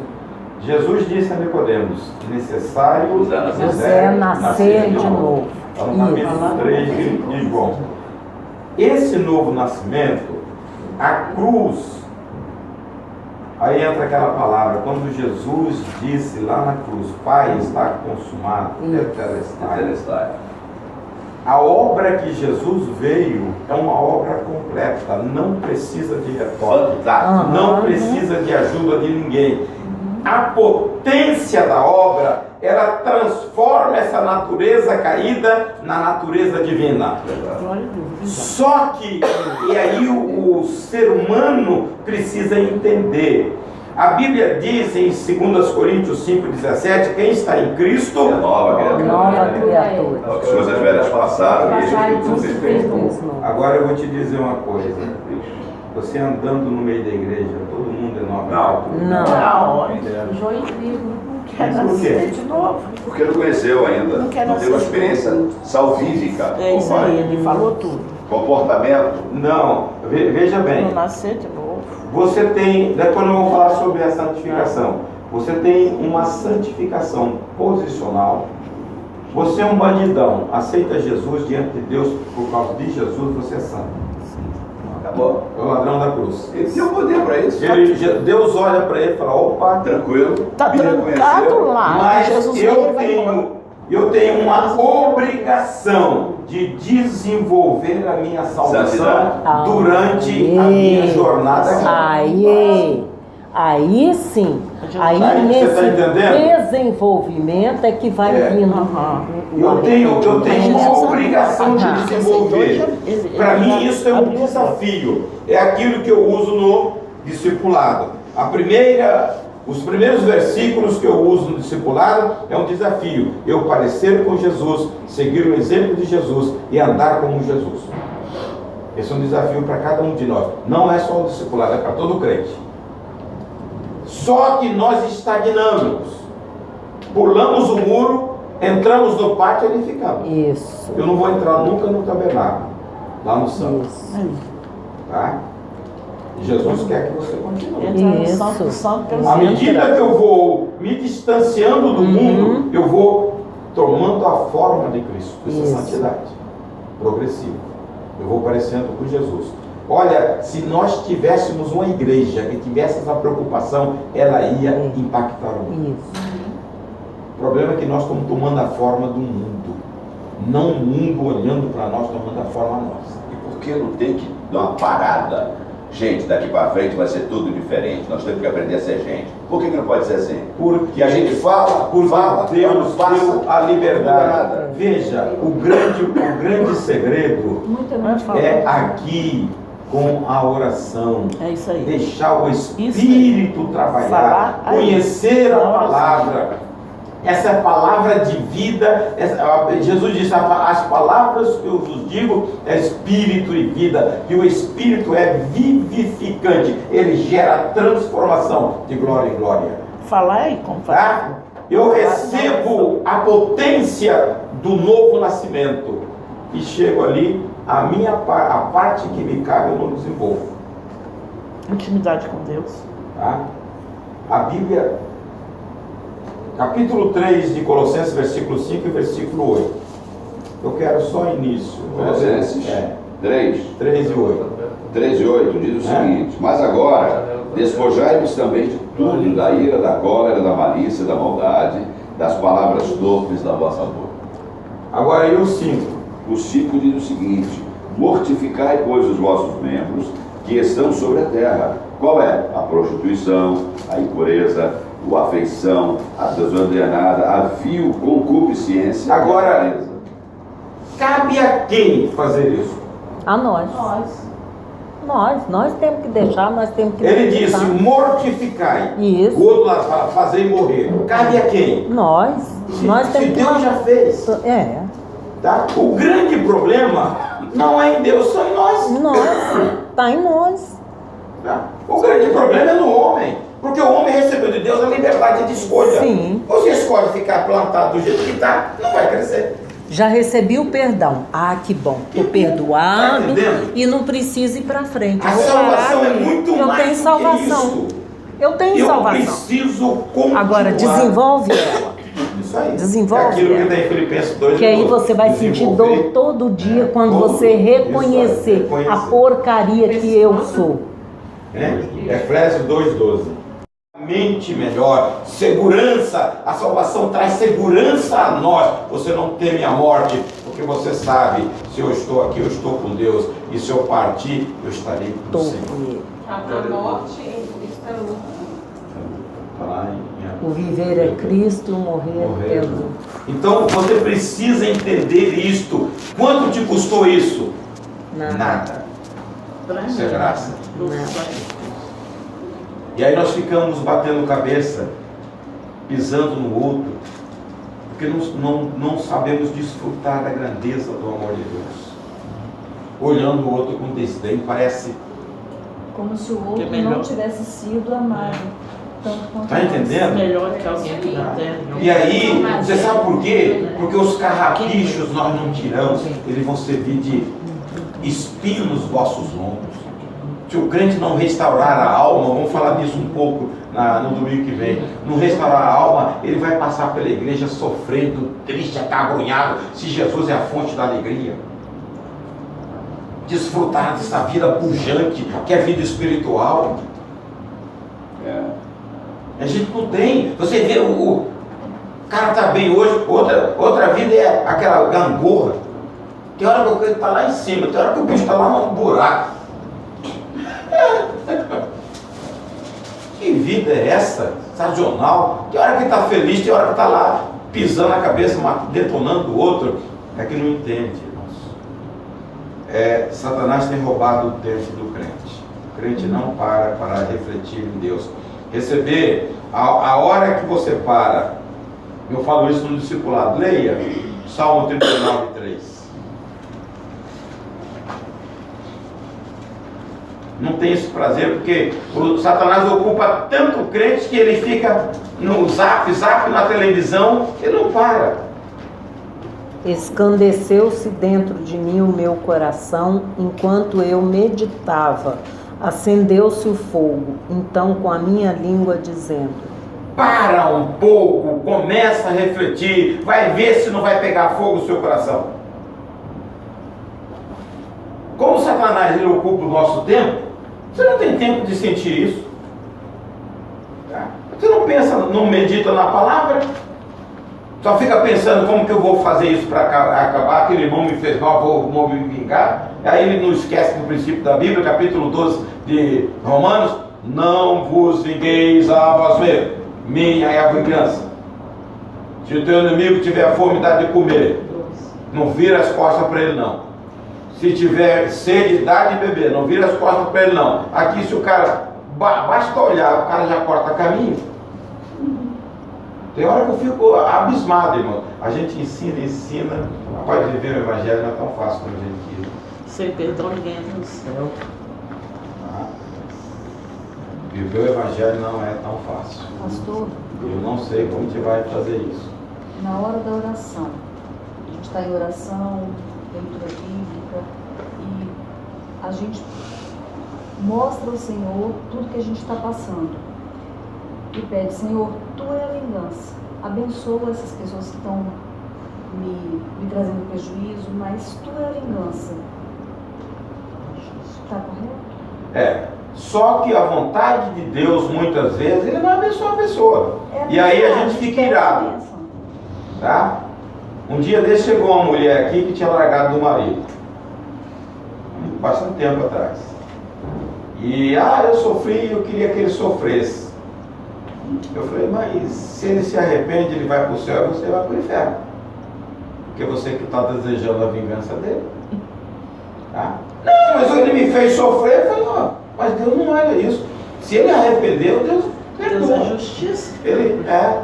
Jesus disse a Nicodemos que necessário José nascer de novo. Está no capítulo 3 de João. Esse novo nascimento, a cruz, aí entra aquela palavra, quando Jesus disse lá na cruz, Pai, está consumado, tetelestai. A obra que Jesus veio é uma obra completa, não precisa de retoque, não precisa de ajuda de ninguém. A potência da obra, ela transforma essa natureza caída na natureza divina. Só que, e aí o ser humano precisa entender. A Bíblia diz em 2 Coríntios 5,17, quem está em Cristo É nova criatura. Nova criatura. As coisas velhas passaram e tudo se fez novo. Agora eu vou te dizer uma coisa. Você andando no meio da igreja, todo mundo é nova criatura. Não. João incrível. Quer nascer de novo. Porque não conheceu ainda, Não quer não teve uma nascer de experiência salvífica. É isso aí, ele falou tudo. Comportamento. Não, veja bem. Não nascer de novo. Você tem, depois eu vou falar sobre a santificação. Você tem uma santificação posicional. Você é um bandidão, aceita Jesus diante de Deus, por causa de Jesus você é santo. Acabou. É o ladrão da cruz. Ele tem o poder para isso. Deus olha para ele e fala, opa, Tranquilo. Tá me trancado reconheceu. lá. mas Jesus veio, eu vai embora. tenho uma obrigação de desenvolver a minha salvação Santidade. durante a minha jornada aqui. Aí sim, aí Aí, você nesse tá entendendo? desenvolvimento é que vai vindo. Eu tenho uma obrigação de Aham. desenvolver. Para mim isso é um desafio. É aquilo que eu uso no discipulado. Os primeiros versículos que eu uso no discipulado é um desafio. Eu parecer com Jesus, seguir o exemplo de Jesus e andar como Jesus. Esse é um desafio para cada um de nós. Não é só o discipulado, é para todo crente. Só que nós estagnamos. Pulamos o muro, entramos no pátio e ali ficamos. Isso. Eu não vou entrar nunca no tabernáculo, lá no santo. Isso. Tá? Jesus quer que você continue. Entrar no Isso. santo, santo pelo À centro. medida que eu vou me distanciando do mundo, eu vou tomando a forma de Cristo. Isso é Isso. santidade progressiva. Eu vou parecendo com Jesus. Olha, se nós tivéssemos uma igreja que tivesse essa preocupação, ela ia impactar o mundo. Isso. O problema é que nós estamos tomando a forma do mundo. Não o mundo olhando para nós, tomando a forma nossa. E por que não tem que dar uma parada? Gente, daqui para frente vai ser tudo diferente. Nós temos que aprender a ser gente. Por que não pode ser assim? Porque a gente fala, Deus passa, deu a não liberdade. muda nada. Veja, o grande segredo é aqui com a oração. É isso aí. Deixar o Espírito trabalhar, Falar aí. conhecer a Na oração. palavra. Essa é a palavra de vida. Jesus disse: as palavras que eu vos digo é espírito e vida. E o espírito é vivificante. Ele gera transformação de glória em glória. Falar aí, como Tá? falar. Eu recebo a potência do novo nascimento. E chego ali, a parte que me cabe eu não desenvolvo. Intimidade com Deus. Tá? A Bíblia, capítulo 3 de Colossenses, versículo 5 e versículo 8. Eu quero só início. Colossenses 3. 3 e 8. 3 e 8 diz o seguinte: mas agora, despojai-vos também de tudo, da ira, da cólera, da malícia, da maldade, das palavras torpes da vossa boca. Agora e o 5? O 5 diz o seguinte: mortificai, pois, os vossos membros que estão sobre a terra. Qual é? A prostituição, a impureza, a afeição, a desordenada, a vil concupiscência. Agora, cabe a quem fazer isso? A nós. Nós temos que deixar, nós temos que Ele deixar. disse: mortificai. Isso. O outro lá fala: fazer morrer. Cabe a quem? Nós Se temos que... Deus já fez. É. Tá? O grande problema não é em Deus, são em nós. Está em nós. Tá? O grande problema é no homem. Porque o homem recebeu de Deus a liberdade de escolha. Sim. Você escolhe ficar plantado do jeito que está, não vai crescer. Já recebi o perdão. Ah, que bom. Estou perdoado Tá entendendo? e não preciso ir para frente. A Vou salvação parar é aqui. muito Eu mais tenho do salvação. que isso. Eu tenho salvação. Preciso continuar. Agora, desenvolve ela. Isso aí. Desenvolve É aquilo ela. que tem em Filipenses 2. Que aí você vai sentir dor todo dia quando você reconhecer a porcaria que eu sou. Efésios 2,12. Mente melhor, segurança. A salvação traz segurança a nós. Você não teme a morte, porque você sabe: se eu estou aqui, eu estou com Deus, e se eu partir, eu estarei com o Senhor. A morte em Cristo é lucro. O viver é Cristo, o morrer é lucro. Então você precisa entender isto. Quanto te custou isso? Nada. Isso é graça. E aí nós ficamos batendo cabeça, pisando no outro, porque não sabemos desfrutar da grandeza do amor de Deus. Olhando o outro com desdém, parece... Como se o outro não tivesse sido amado. Está entendendo? Melhor que alguém aqui na terra. E aí, você sabe por quê? Porque os carrapichos nós não tiramos, eles vão servir de espinho nos vossos ombros. Se o crente não restaurar a alma, vamos falar disso um pouco no domingo que vem, não restaurar a alma, ele vai passar pela igreja sofrendo, triste, acabrunhado, se Jesus é a fonte da alegria. Desfrutar dessa vida pujante, que é vida espiritual. A gente não tem. Você vê o cara está bem hoje, outra vida é aquela gangorra. Tem hora que o crente está lá em cima, tem hora que o bicho está lá no buraco. Que vida é essa? Sazonal. Tem hora que está feliz, tem hora que está lá pisando a cabeça, detonando o outro. É que não entende, irmãos. Satanás tem roubado o tempo do crente. O crente não para refletir em Deus. Receber, a hora que você para, eu falo isso no discipulado, leia Salmo 39:3. não tem esse prazer, porque o Satanás ocupa tanto o crente que ele fica no zap, na televisão, ele não para. Escandeceu-se dentro de mim o meu coração, enquanto eu meditava. Acendeu-se o fogo, então com a minha língua dizendo: Para um pouco, começa a refletir, vai ver se não vai pegar fogo no seu coração. Como o Satanás ele ocupa o nosso tempo, você não tem tempo de sentir isso. Tá? Você não pensa, não medita na palavra, só fica pensando como que eu vou fazer isso para acabar, aquele irmão me fez mal, vou me vingar. Aí ele não esquece do princípio da Bíblia, capítulo 12 de Romanos: não vos vingueis a vós mesmos, minha é a vingança. Se o teu inimigo tiver fome, dá de comer, não vira as costas para ele não. Se tiver sede, dá de beber, não vira as costas para ele não. Aqui se o cara, basta olhar, o cara já corta caminho. Tem hora que eu fico abismado, irmão. A gente ensina. Rapaz, viver o evangelho não é tão fácil como a gente queria. Sem perdão ninguém entra no céu. Viver o evangelho não é tão fácil. Pastor, Eu não sei como a gente vai fazer isso. na hora da oração, a gente está em oração, leitura bíblica, e a gente mostra ao Senhor tudo que a gente está passando. E pede: Senhor, Tu é a vingança. Abençoa essas pessoas que estão me trazendo prejuízo, mas Tu é a vingança. Está correto? Só que a vontade de Deus, muitas vezes, Ele não abençoa a pessoa. E aí a gente fica irado. Tá? Um dia desse chegou uma mulher aqui que tinha largado do marido. Bastante tempo atrás. E, eu sofri, eu queria que ele sofresse. Eu falei: mas se ele se arrepende, ele vai para o céu e você vai para o inferno. Porque você que está desejando a vingança dele. Tá? Não, mas ele me fez sofrer. Eu falei: mas Deus não olha isso. Se ele arrependeu, Deus perdoa. Deus é justiça. Ele tá?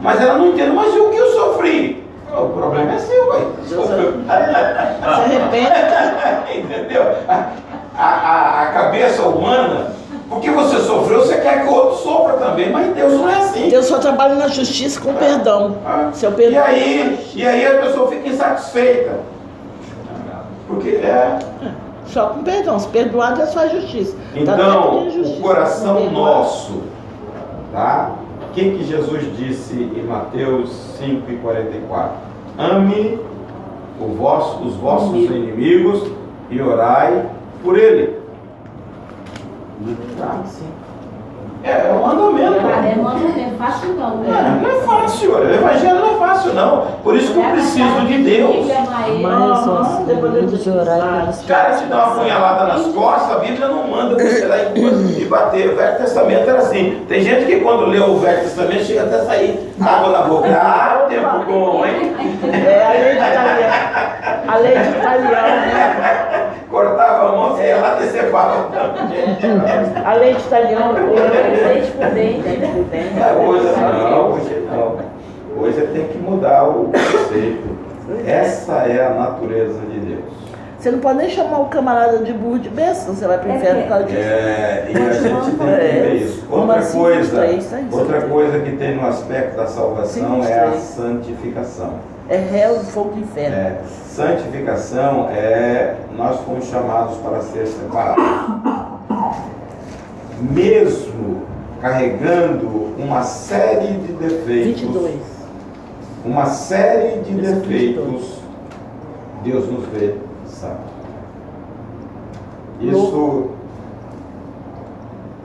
Mas ela não entende: mas o que eu sofri? O problema é seu, ué. Se arrepende. Entendeu? A cabeça humana, porque você sofreu, você quer que o outro sofra também, mas Deus não é assim. Deus só trabalha na justiça com perdão. Se eu perdoar, e aí a pessoa fica insatisfeita. Porque só com perdão. Se perdoar, Deus faz justiça. Então, o coração nosso, tá? O que Jesus disse em Mateus 5,44? Ame os vossos inimigos e orai por ele. Tá? É um mandamento. Não é fácil não, né? Não é fácil, o evangelho não é fácil não. Por isso que eu preciso de Deus. Mas os de orar O cara te dá uma punhalada nas costas, a Bíblia não manda você lá e bater. O Velho Testamento era assim. Tem gente que quando lê o Velho Testamento chega até a sair água na boca. Tempo bom, hein? A lei de italiano, né? Cortava a mão, você ia lá descer bala. A lei de italiano, Dente por dente. Hoje não. Hoje tem que mudar o conceito. Essa é a natureza de Deus. Você não pode nem chamar o camarada de burro de besta, você vai pro inferno por causa disso. E a gente tem que ver isso. Outra coisa que tem no aspecto da salvação é a santificação. É réu do fogo do inferno. Santificação nós fomos chamados para ser separados. Mesmo carregando uma série de defeitos, 22. uma série de defeitos, Deus nos vê santo. Isso,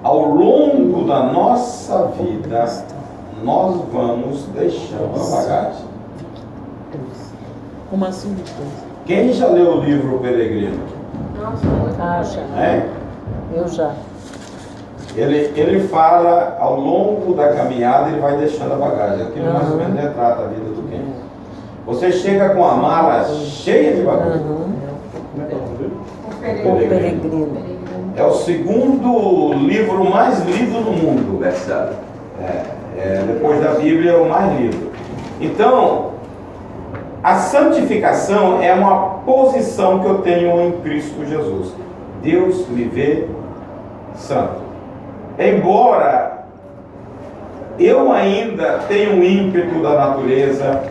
ao longo da nossa vida, nós vamos deixando a bagagem. Como assim, 22? Quem já leu o livro O Peregrino? já. Eu já. Ele fala, ao longo da caminhada, ele vai deixando a bagagem. Aquilo mais ou menos retrata a vida do quem. Você chega com a mala cheia de bagagem. O Peregrino. É o segundo livro mais lido no mundo. Depois da Bíblia, é o mais lido. Então, a santificação é uma posição que eu tenho em Cristo Jesus. Deus me vê santo. Embora eu ainda tenha um ímpeto da natureza,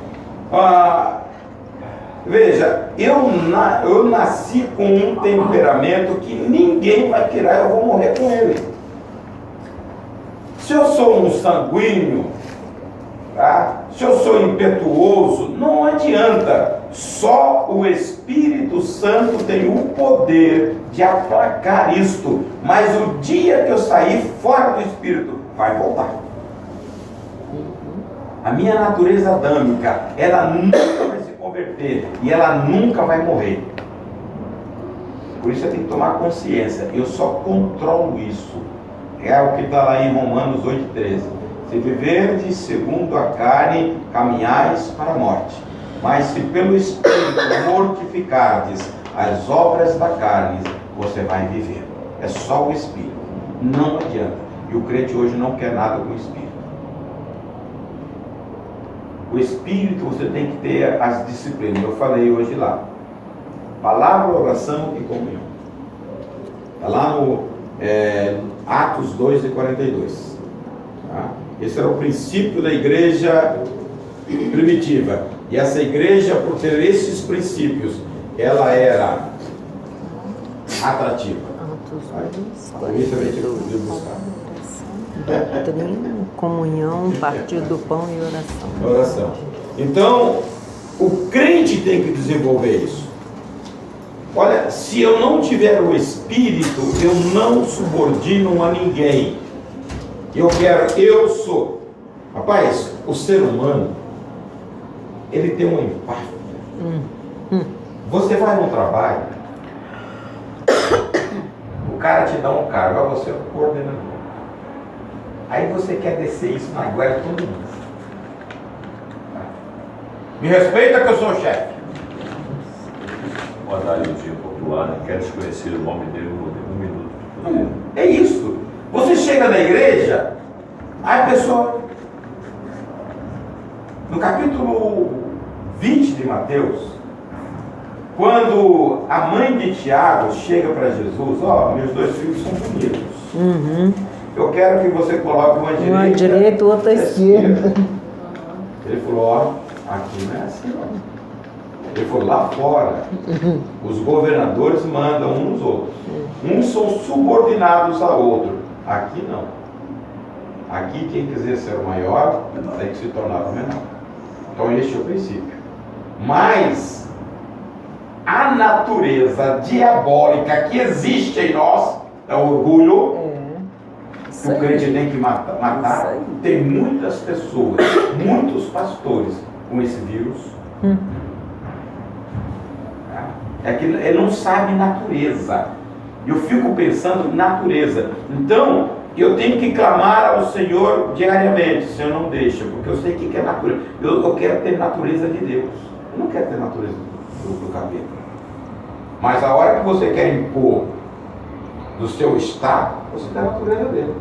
veja, eu nasci com um temperamento que ninguém vai tirar, eu vou morrer com ele. Se eu sou um sanguíneo, tá? Se eu sou impetuoso, não adianta. Só o Espírito Santo tem o poder de aplacar isto. Mas o dia que eu sair fora do Espírito, vai voltar. A minha natureza adâmica, ela nunca vai se converter e ela nunca vai morrer. Por isso você tem que tomar consciência. Eu só controlo isso. É o que está lá em Romanos 8,13. Se viverdes segundo a carne, caminhais para a morte. Mas se pelo Espírito mortificardes as obras da carne, você vai viver. É só o Espírito. Não adianta. E o crente hoje não quer nada com o Espírito. O Espírito você tem que ter as disciplinas. Eu falei hoje lá. Palavra, oração e comunhão. Está lá no Atos 2:42. Tá? Esse era o princípio da igreja primitiva. E essa igreja, por ter esses princípios, ela era atrativa. Isso a gente podia buscar. Doutrina, comunhão, partir do pão e oração. Oração. Então, o crente tem que desenvolver isso. Olha, se eu não tiver o Espírito, eu não subordino a ninguém. Eu sou. Rapaz, o ser humano, ele tem um impacto. Você vai num trabalho, o cara te dá um cargo, você é o coordenador. Aí você quer descer isso na goela de todo mundo. Me respeita que eu sou o chefe. Uma analogia popular, né? Queres conhecer o nome dele um minuto. É isso. Você chega na igreja, aí a pessoa, no capítulo 20 de Mateus, quando a mãe de Tiago chega para Jesus, meus 2 filhos são bonitos. Eu quero que você coloque uma direita e outra esquerda. Ele falou, aqui não é assim não. Ele falou, lá fora, os governadores mandam uns nos outros. Uns são subordinados a outro. Aqui não. Aqui quem quiser ser o maior, tem que se tornar o menor. Então este é o princípio. Mas a natureza diabólica que existe em nós é o orgulho. Que o crente tem que matar. Tem muitas pessoas, muitos pastores com esse vírus. É que ele não sabe natureza. Eu fico pensando natureza. Então, eu tenho que clamar ao Senhor diariamente. O Senhor não deixa, porque eu sei o que é natureza. Eu quero ter natureza de Deus. Eu não quero ter natureza do capeta. Mas a hora que você quer impor do seu estado, você tem a natureza dele.